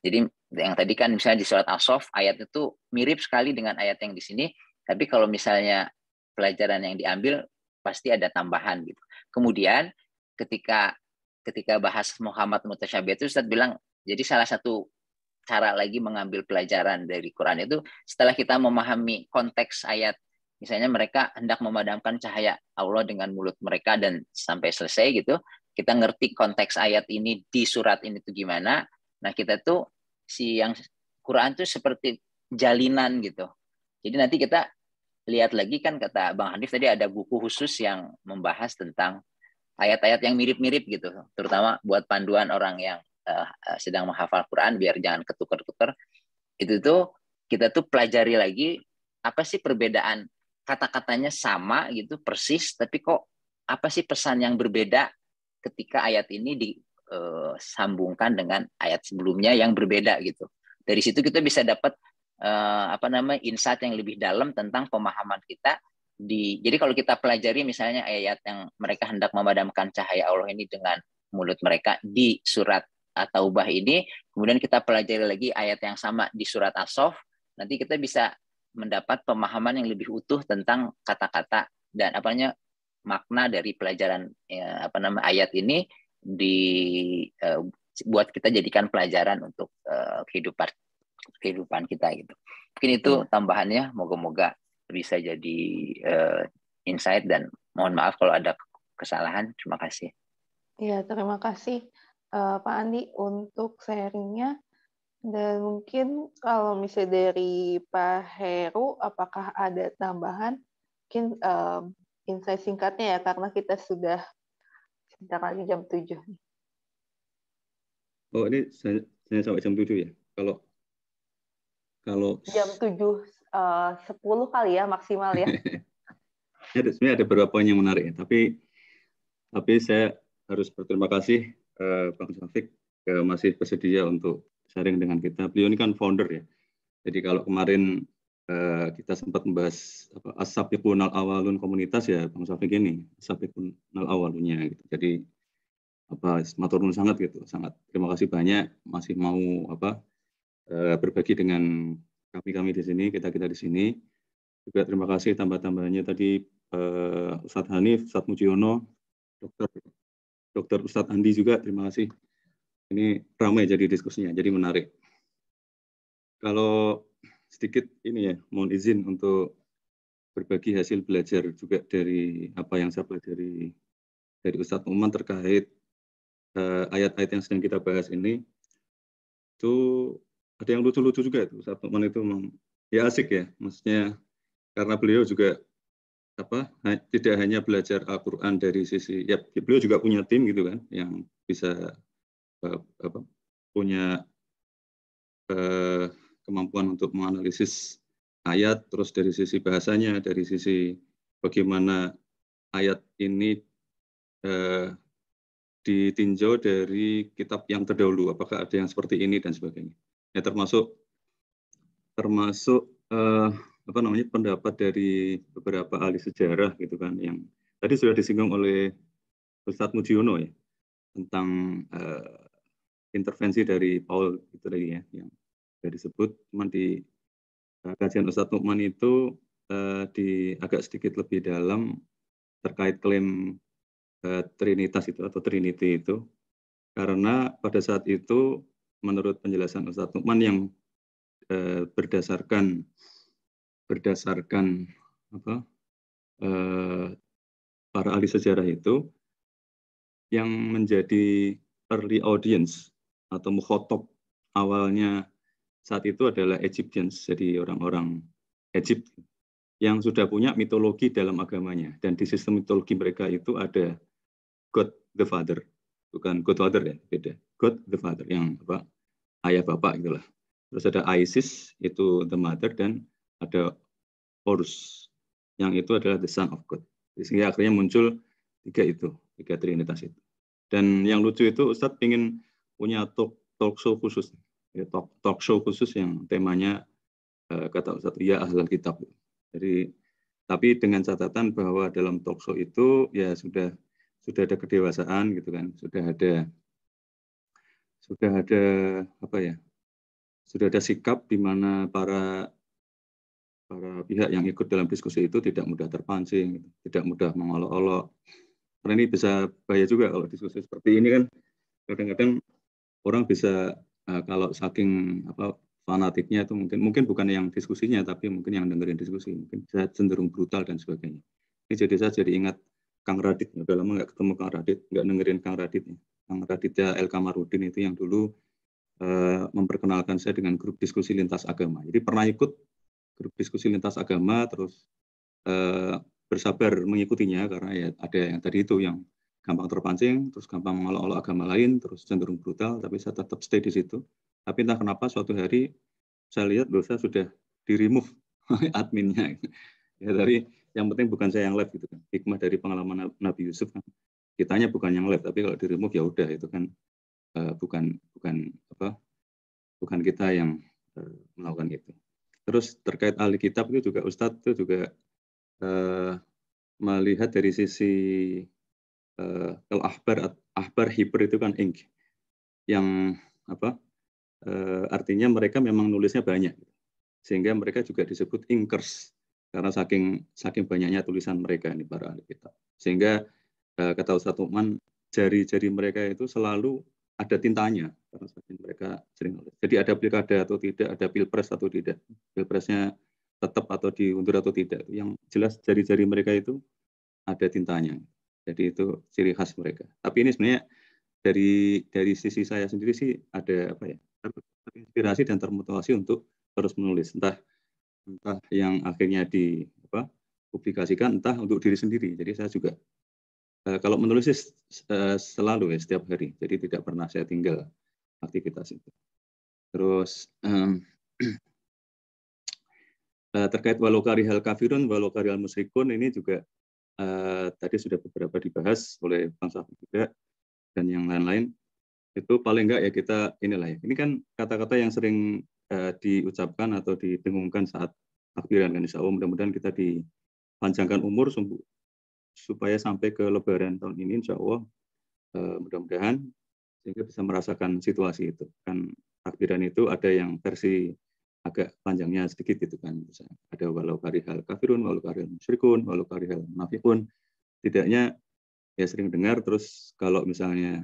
Jadi yang tadi kan misalnya di surat As-Saff ayat itu mirip sekali dengan ayat yang di sini, tapi kalau misalnya pelajaran yang diambil pasti ada tambahan gitu. Kemudian ketika bahas Muhammad Mutasyabihat itu Ustaz bilang, jadi salah satu cara lagi mengambil pelajaran dari Quran itu setelah kita memahami konteks ayat Misalnya mereka hendak memadamkan cahaya Allah dengan mulut mereka dan sampai selesai gitu, kita ngerti konteks ayat ini di surat ini tuh gimana. Nah kita tuh si yang Quran tuh seperti jalinan gitu. Jadi nanti kita lihat lagi kan kata Bang Hanif tadi ada buku khusus yang membahas tentang ayat-ayat yang mirip-mirip gitu, terutama buat panduan orang yang sedang menghafal Quran biar jangan ketukar-tukar. Itu tuh kita tuh pelajari lagi apa sih perbedaan kata-katanya sama gitu persis, tapi kok apa sih pesan yang berbeda ketika ayat ini disambungkan dengan ayat sebelumnya yang berbeda gitu. Dari situ kita bisa dapat insight yang lebih dalam tentang pemahaman kita. Jadi kalau kita pelajari misalnya ayat yang mereka hendak memadamkan cahaya Allah ini dengan mulut mereka di surat At-Taubah ini, kemudian kita pelajari lagi ayat yang sama di surat As-Saff, nanti kita bisa mendapat pemahaman yang lebih utuh tentang kata-kata dan makna dari pelajaran ayat ini buat kita jadikan pelajaran untuk kehidupan kita gitu. Mungkin itu tambahannya, moga-moga bisa jadi insight dan mohon maaf kalau ada kesalahan. Terima kasih. Iya, terima kasih Pak Andi untuk sharingnya. Dan mungkin kalau misalnya dari Pak Heru, apakah ada tambahan? Mungkin insight singkatnya ya, karena kita sudah sebentar lagi jam 7. Oh, ini saya sampai jam 7 ya? Kalau jam 7.10 kali ya maksimal ya. Sebenarnya ada beberapa poin yang menarik ya, tapi saya harus berterima kasih Bang Syafiq masih bersedia untuk sharing dengan kita. Beliau ini kan founder ya. Jadi kalau kemarin kita sempat membahas as-sabiqunal awalun komunitas ya, Bang Syafiq ini as-sabiqunal awalunnya gitu. Jadi matur nuwun sangat gitu. Sangat terima kasih banyak masih mau berbagi dengan kami di sini, kita di sini. Juga terima kasih tambah-tambahnya tadi Ustadz Hanif, Ustadz Mujiono, Dokter Ustadz Andi juga, terima kasih. Ini ramai jadi diskusinya, jadi menarik. Kalau sedikit ini ya, mohon izin untuk berbagi hasil belajar juga dari apa yang saya pelajari dari Ustadz Uman terkait ayat-ayat yang sedang kita bahas ini. Itu ada yang lucu-lucu juga itu. Ustadz Uman itu memang ya asik ya, maksudnya karena beliau juga tidak hanya belajar Al-Quran dari sisi, ya beliau juga punya tim gitu kan, yang bisa punya kemampuan untuk menganalisis ayat, terus dari sisi bahasanya, dari sisi bagaimana ayat ini ditinjau dari kitab yang terdahulu, apakah ada yang seperti ini dan sebagainya. Ya termasuk pendapat dari beberapa ahli sejarah gitu kan, yang tadi sudah disinggung oleh Ustadz Mujiono ya, tentang intervensi dari Paul itu tadi ya, yang sudah disebut. Cuman di kajian Ustadz Nu'man itu agak sedikit lebih dalam terkait klaim Trinitas itu atau Trinity itu, karena pada saat itu menurut penjelasan Ustadz Nu'man yang berdasarkan para ahli sejarah itu, yang menjadi early audience atau mukhotob awalnya saat itu adalah Egyptians, jadi orang-orang Egypt yang sudah punya mitologi dalam agamanya, dan di sistem mitologi mereka itu ada God the Father, bukan Godfather ya, beda. God the Father yang ayah bapak itulah. Terus ada Isis itu the mother, dan ada Horus yang itu adalah the son of God. Sehingga akhirnya muncul tiga trinitas itu. Dan yang lucu itu Ustadz ingin punya talk show khusus, ya, talk show khusus yang temanya kata Ustadz ya ahlul kitab. Jadi tapi dengan catatan bahwa dalam talk show itu ya sudah ada kedewasaan gitu kan, sudah ada sikap di mana para pihak yang ikut dalam diskusi itu tidak mudah terpancing, tidak mudah mengolok-olok. Karena ini bisa bahaya juga kalau diskusi seperti ini kan, kadang-kadang orang bisa kalau saking fanatiknya itu mungkin bukan yang diskusinya, tapi mungkin yang dengerin diskusi, mungkin saya cenderung brutal dan sebagainya. Ini saya jadi ingat Kang Radit, udah lama nggak ketemu Kang Radit, nggak dengerin Kang Radit. Kang Raditya El Kamarudin itu yang dulu memperkenalkan saya dengan grup diskusi lintas agama. Jadi pernah ikut grup diskusi lintas agama, terus bersabar mengikutinya karena ya ada yang tadi itu yang gampang terpancing, terus gampang melolok agama lain, terus cenderung brutal, tapi saya tetap stay di situ. Tapi entah kenapa suatu hari saya lihat dosa sudah di-remove oleh adminnya. Ya dari yang penting bukan saya yang live gitu kan. Hikmah dari pengalaman Nabi Yusuf kan. Kitanya bukan yang live, tapi kalau di-remove ya udah itu kan bukan kita yang melakukan itu. Terus terkait ahli kitab itu juga Ustadz itu juga melihat dari sisi kalau ahbar hiper itu kan ink yang artinya mereka memang nulisnya banyak sehingga mereka juga disebut inkers karena saking banyaknya tulisan mereka ini para ahli kitab, sehingga kata Ustadz Nu'man jari-jari mereka itu selalu ada tintanya karena saking mereka sering nulis. Jadi ada pilkada atau tidak, ada pilpres atau tidak, pilpresnya tetap atau diundur atau tidak, yang jelas jari-jari mereka itu ada tintanya. Jadi itu ciri khas mereka. Tapi ini sebenarnya dari sisi saya sendiri sih ada terinspirasi dan termotivasi untuk terus menulis, entah yang akhirnya dipublikasikan, entah untuk diri sendiri. Jadi saya juga kalau menulis selalu ya setiap hari. Jadi tidak pernah saya tinggal aktivitas itu. Terus terkait walau karihal kafirun, walau karihal musyrikun, ini juga tadi sudah beberapa dibahas oleh Bang Syafiq juga dan yang lain-lain. Itu paling enggak ya kita inilah ya. Ini kan kata-kata yang sering diucapkan atau didengungkan saat takbiran kan. Insya Allah mudah-mudahan kita dipanjangkan umur supaya sampai ke Lebaran tahun ini, insya Allah mudah-mudahan sehingga bisa merasakan situasi itu. Kan takbiran itu ada yang versi agak panjangnya sedikit gitu kan. Misalnya ada walau karihal kafirun, walau karihal musyrikun, walau karihal munafiqun. Tidaknya ya sering dengar, terus kalau misalnya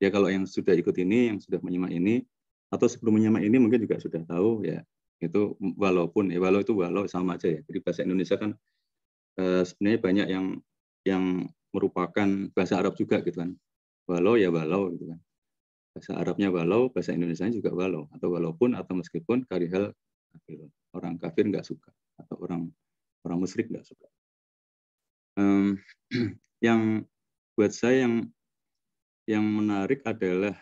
ya kalau yang sudah ikut ini, yang sudah menyimak ini, atau sebelum menyimak ini mungkin juga sudah tahu ya itu walaupun ya walau itu walau sama aja ya. Jadi bahasa Indonesia kan sebenarnya banyak yang merupakan bahasa Arab juga gitu kan. Walau ya walau gitu kan. Bahasa Arabnya walau, bahasa Indonesianya juga walau atau walaupun atau meskipun karihal kafir. Orang kafir nggak suka atau orang musyrik nggak suka. Yang buat saya yang menarik adalah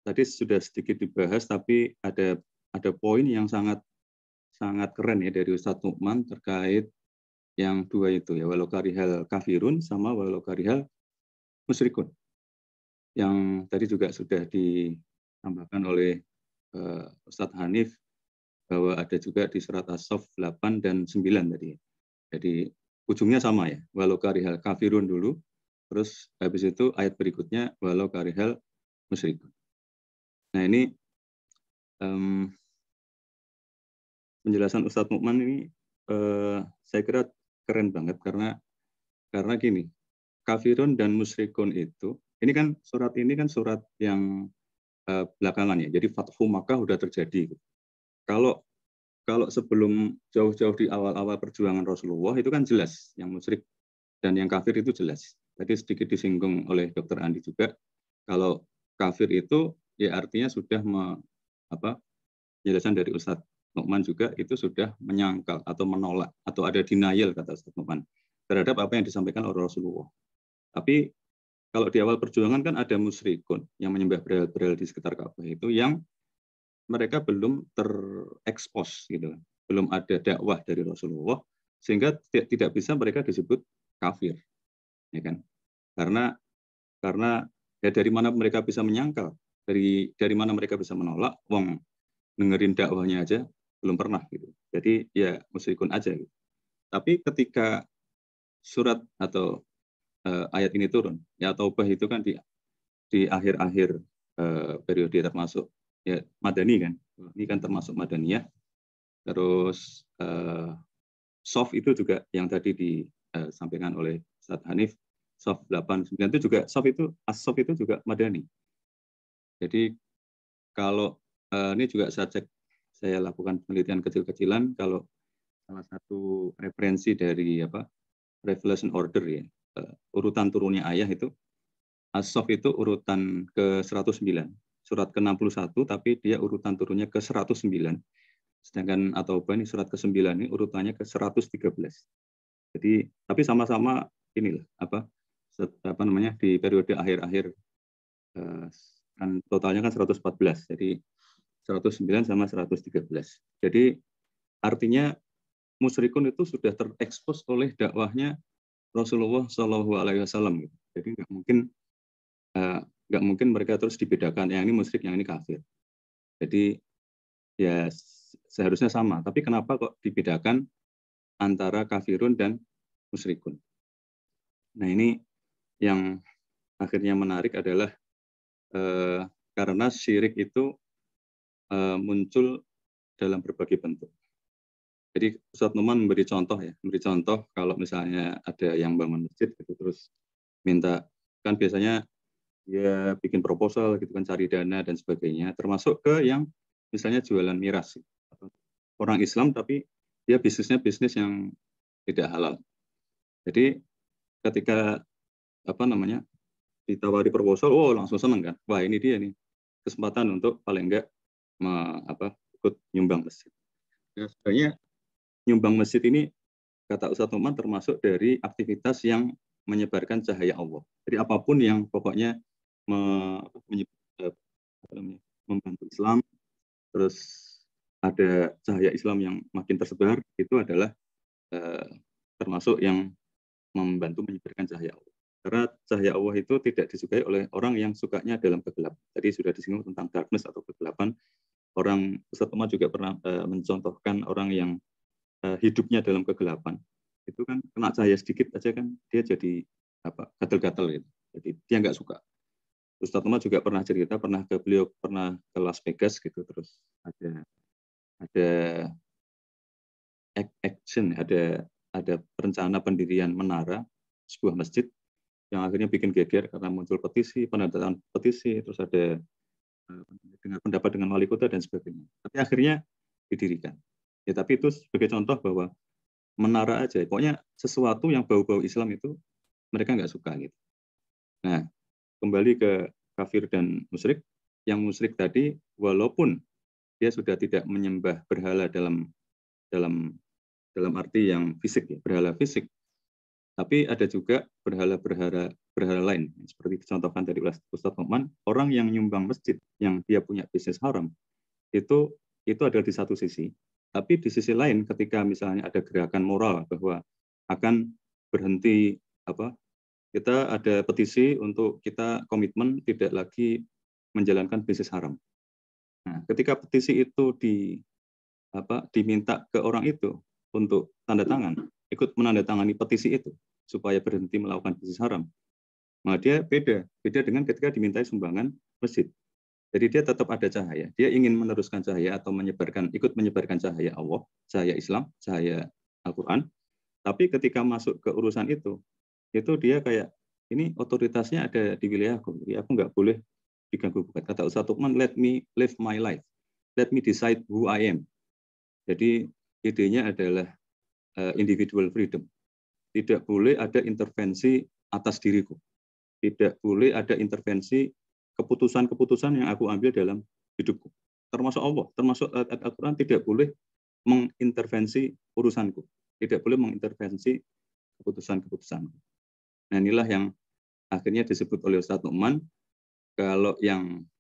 tadi sudah sedikit dibahas, tapi ada poin yang sangat keren ya dari Ustadz Nu'man terkait yang dua itu ya, walau karihal kafirun sama walau karihal musyrikun. Yang tadi juga sudah ditambahkan oleh Ustadz Hanif bahwa ada juga di surat As-Saff 8 dan 9 tadi. Jadi ujungnya sama ya, walau karihal kafirun dulu, terus habis itu ayat berikutnya walau karihal musyrikun. Nah ini penjelasan Ustadz Nu'man ini saya kira keren banget karena gini, kafirun dan musyrikun itu, ini kan surat yang belakangan ya, jadi Fathu Makkah udah terjadi. Kalau sebelum jauh-jauh di awal-awal perjuangan Rasulullah itu kan jelas yang musyrik dan yang kafir itu jelas. Tadi sedikit disinggung oleh Dr. Andi juga, kalau kafir itu ya artinya sudah penjelasan dari Ustadz Nu'man juga itu sudah menyangkal atau menolak atau ada denial kata Ustadz Nu'man terhadap apa yang disampaikan oleh Rasulullah. Tapi kalau di awal perjuangan kan ada musyrikun yang menyembah berhala-berhala di sekitar Ka'bah itu yang mereka belum terekspos gitu, belum ada dakwah dari Rasulullah sehingga tidak bisa mereka disebut kafir, ya kan? Karena ya dari mana mereka bisa menyangkal, dari mana mereka bisa menolak, wong dengerin dakwahnya aja belum pernah gitu. Jadi ya musyrikun aja gitu. Tapi ketika surat atau ayat ini turun, ya Taubah itu kan di akhir-akhir periode termasuk ya Madani kan. Ini kan termasuk Madaniyah. Terus Sof itu juga yang tadi disampaikan oleh Ustadz Hanif, Sof 8, 9 itu juga Sof itu As-Sof itu juga Madani. Jadi kalau ini juga saya lakukan penelitian kecil-kecilan. Kalau salah satu referensi dari revelation order ya, urutan turunnya ayah itu, As-Saff itu urutan ke-109, surat ke-61, tapi dia urutan turunnya ke-109. Sedangkan At-Taubah ini surat ke-9 ini urutannya ke-113. Jadi, tapi sama-sama inilah di periode akhir-akhir kan totalnya kan 114. Jadi 109 sama 113. Jadi artinya musyrikun itu sudah terekspos oleh dakwahnya Rasulullah Shallallahu Alaihi Wasallam. Jadi nggak mungkin mereka terus dibedakan yang ini musyrik, yang ini kafir. Jadi ya seharusnya sama. Tapi kenapa kok dibedakan antara kafirun dan musyrikun? Nah ini yang akhirnya menarik adalah karena syirik itu muncul dalam berbagai bentuk. Jadi Ustadz Numan memberi contoh kalau misalnya ada yang bangun masjid gitu terus minta, kan biasanya dia bikin proposal gitu kan, cari dana dan sebagainya, termasuk ke yang misalnya jualan miras atau orang Islam tapi dia bisnisnya bisnis yang tidak halal. Jadi ketika ditawari proposal, langsung seneng kan, wah ini dia nih kesempatan untuk paling enggak ikut nyumbang masjid. Nah, sebenarnya nyumbang masjid ini kata Ustadz Numan termasuk dari aktivitas yang menyebarkan cahaya Allah. Jadi apapun yang pokoknya membantu Islam, terus ada cahaya Islam yang makin tersebar, itu adalah termasuk yang membantu menyebarkan cahaya Allah. Karena cahaya Allah itu tidak disukai oleh orang yang sukanya dalam kegelapan. Tadi sudah disinggung tentang darkness atau kegelapan. Ustadz Umar juga pernah mencontohkan orang yang hidupnya dalam kegelapan. Itu kan kena cahaya sedikit aja kan dia jadi gatel-gatel gitu. Jadi dia nggak suka. Ustadz Umar juga pernah cerita, beliau pernah ke Las Vegas gitu, terus ada action, ada rencana pendirian menara sebuah masjid yang akhirnya bikin geger karena muncul petisi, penandatangan petisi, terus ada dengar pendapat dengan wali kota dan sebagainya. Tapi akhirnya didirikan. Ya tapi itu sebagai contoh bahwa menara aja, pokoknya sesuatu yang bau-bau Islam itu mereka nggak suka gitu. Nah, kembali ke kafir dan musyrik. Yang musyrik tadi, walaupun dia sudah tidak menyembah berhala dalam arti yang fisik, ya, berhala fisik, tapi ada juga berhala lain. Seperti dicontohkan tadi Ustadz Numan, orang yang nyumbang masjid, yang dia punya bisnis haram, itu ada di satu sisi. Tapi di sisi lain, ketika misalnya ada gerakan moral bahwa akan berhenti kita ada petisi untuk kita komitmen tidak lagi menjalankan bisnis haram. Nah, ketika petisi itu diminta ke orang itu untuk tanda tangan, ikut menandatangani petisi itu supaya berhenti melakukan bisnis haram, maka dia beda dengan ketika dimintai sumbangan masjid. Jadi dia tetap ada cahaya. Dia ingin meneruskan cahaya atau ikut menyebarkan cahaya Allah, cahaya Islam, cahaya Al-Quran. Tapi ketika masuk ke urusan itu dia kayak, ini otoritasnya ada di wilayah aku. Jadi aku nggak boleh diganggu gugat. Kata Ustadz Numan, let me live my life. Let me decide who I am. Jadi idenya adalah individual freedom. Tidak boleh ada intervensi atas diriku. Tidak boleh ada intervensi keputusan-keputusan yang aku ambil dalam hidupku. Termasuk Allah, termasuk Al-Quran tidak boleh mengintervensi urusanku. Tidak boleh mengintervensi keputusan-keputusanku. Nah inilah yang akhirnya disebut oleh Ustadz Numan, kalau yang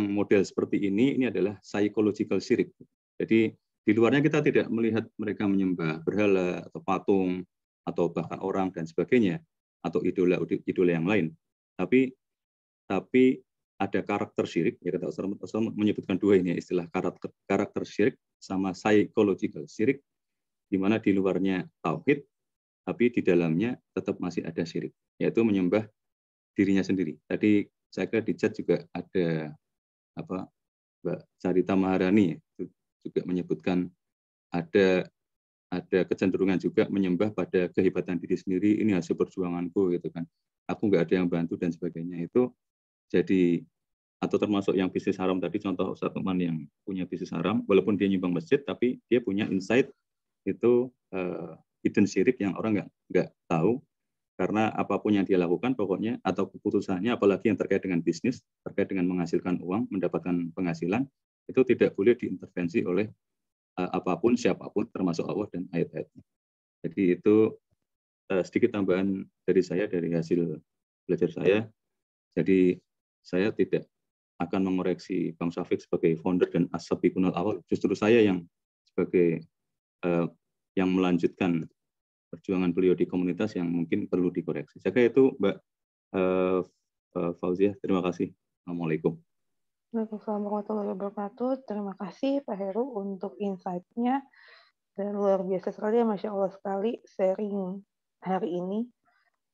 model seperti ini adalah psychological syirik. Jadi di luarnya kita tidak melihat mereka menyembah berhala atau patung atau bahkan orang dan sebagainya atau idola yang lain. Tapi ada karakter syirik, ya kata Ustaz menyebutkan dua ini, istilah karakter syirik sama psychological syirik, di mana di luarnya tauhid, tapi di dalamnya tetap masih ada syirik, yaitu menyembah dirinya sendiri. Tadi saya kira di chat juga ada Mbak Sarita Maharani juga menyebutkan ada kecenderungan juga menyembah pada kehebatan diri sendiri, ini hasil perjuanganku gitu kan. Aku nggak ada yang bantu dan sebagainya. Itu jadi atau termasuk yang bisnis haram tadi, contoh Ustaz Teman yang punya bisnis haram, walaupun dia nyumbang masjid, tapi dia punya insight itu hidden syirik yang orang nggak tahu, karena apapun yang dia lakukan pokoknya, atau keputusannya, apalagi yang terkait dengan bisnis, terkait dengan menghasilkan uang, mendapatkan penghasilan, itu tidak boleh diintervensi oleh apapun, siapapun, termasuk Allah dan ayat-ayatnya. Jadi itu sedikit tambahan dari saya, dari hasil belajar saya. Jadi saya tidak akan mengoreksi Bang Syafiq sebagai founder dan as-sabiqunal awal. Justru saya yang sebagai yang melanjutkan perjuangan beliau di komunitas yang mungkin perlu dikoreksi. Saya kira itu Mbak Fauziah. Terima kasih. Assalamualaikum. Waalaikumsalam warahmatullahi wabarakatuh. Terima kasih Pak Heru untuk insight-nya. Dan luar biasa sekali ya, Masya Allah sekali sharing hari ini.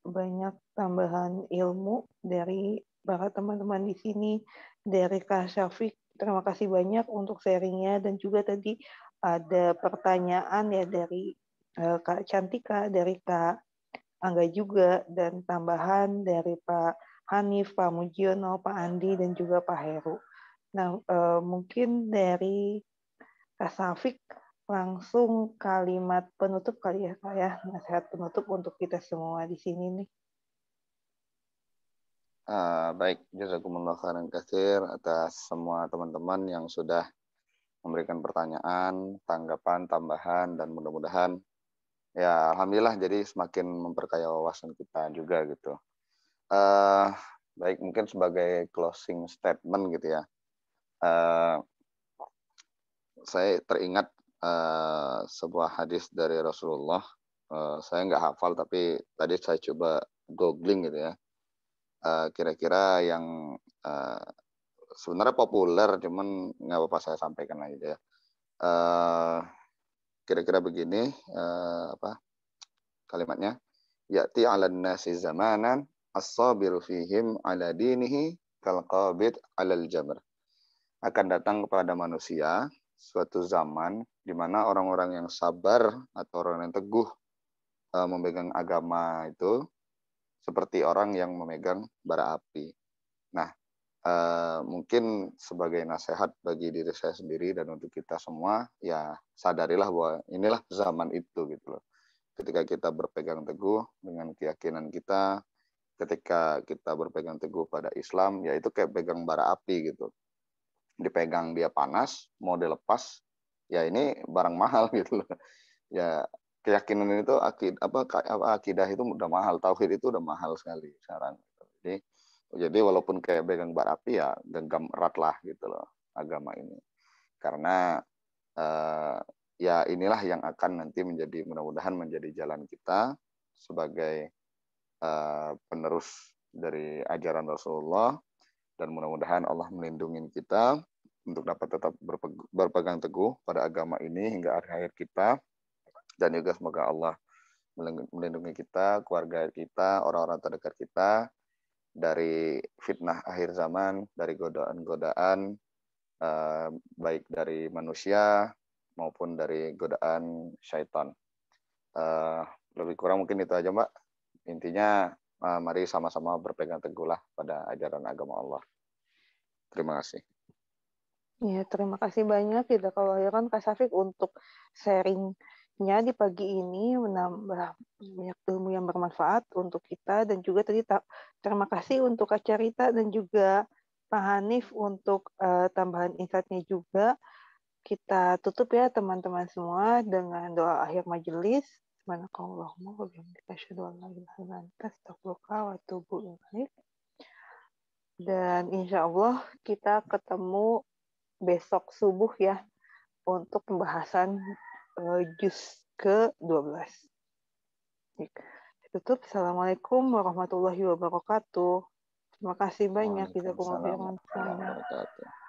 Banyak tambahan ilmu dari para teman-teman di sini, dari Kak Syafiq. Terima kasih banyak untuk sharingnya, dan juga tadi ada pertanyaan ya dari Kak Cantika, dari Kak Angga juga, dan tambahan dari Pak Hanif, Pak Mujiono, Pak Andi, dan juga Pak Heru. Nah, mungkin dari Kak Syafiq langsung kalimat penutup kali ya, Kak ya, nasihat penutup untuk kita semua di sini nih. Baik, jazakumullah khairan katsir atas semua teman-teman yang sudah memberikan pertanyaan, tanggapan, tambahan, dan mudah-mudahan ya alhamdulillah jadi semakin memperkaya wawasan kita juga gitu. Baik, mungkin sebagai closing statement gitu ya. Saya teringat sebuah hadis dari Rasulullah. Saya nggak hafal tapi tadi saya coba googling gitu ya. Kira-kira yang sebenarnya populer, cuman nggak apa-apa saya sampaikan aja ya. Kira-kira begini kalimatnya, ya'ti 'alan nasi zamanan as-sabiru fihim 'ala dinihi kal qabid 'alal jamr. Akan datang kepada manusia suatu zaman di mana orang-orang yang sabar atau orang yang teguh memegang agama itu seperti orang yang memegang bara api. Nah, mungkin sebagai nasihat bagi diri saya sendiri dan untuk kita semua, ya sadarilah bahwa inilah zaman itu gitu loh. Ketika kita berpegang teguh dengan keyakinan kita, ketika kita berpegang teguh pada Islam, ya itu kayak pegang bara api gitu. Dipegang dia panas, mau dilepas, ya ini barang mahal gitu loh. Ya keyakinan itu akidah itu udah mahal, tauhid itu udah mahal sekali sekarang. Jadi walaupun kayak pegang bara api ya genggam erat lah gitu loh agama ini. Karena ya inilah yang akan nanti menjadi, mudah-mudahan menjadi jalan kita sebagai penerus dari ajaran Rasulullah, dan mudah-mudahan Allah melindungi kita untuk dapat tetap berpegang teguh pada agama ini hingga akhir kita. Dan juga semoga Allah melindungi kita, keluarga kita, orang-orang terdekat kita dari fitnah akhir zaman, dari godaan-godaan baik dari manusia maupun dari godaan syaitan. Lebih kurang mungkin itu aja Mbak. Intinya mari sama-sama berpegang teguhlah pada ajaran agama Allah. Terima kasih. Ya, terima kasih banyak kita kelahiran Kak Syafiq untuk sharingnya di pagi ini, menambah banyak ilmu yang bermanfaat untuk kita, dan juga tadi terima kasih untuk Kak Carita dan juga Pak Hanif untuk tambahan insight-nya juga. Kita tutup ya teman-teman semua dengan doa akhir majelis. Subhanakallahumma wa bihamdika asyhadu an la ilaha illa anta astaghfiruka wa atubu ilaik. Dan insya Allah kita ketemu besok subuh ya untuk pembahasan juz ke-12. Tutup. Assalamualaikum warahmatullahi wabarakatuh. Terima kasih banyak. Waalaikumsalam warahmatullahi wabarakatuh.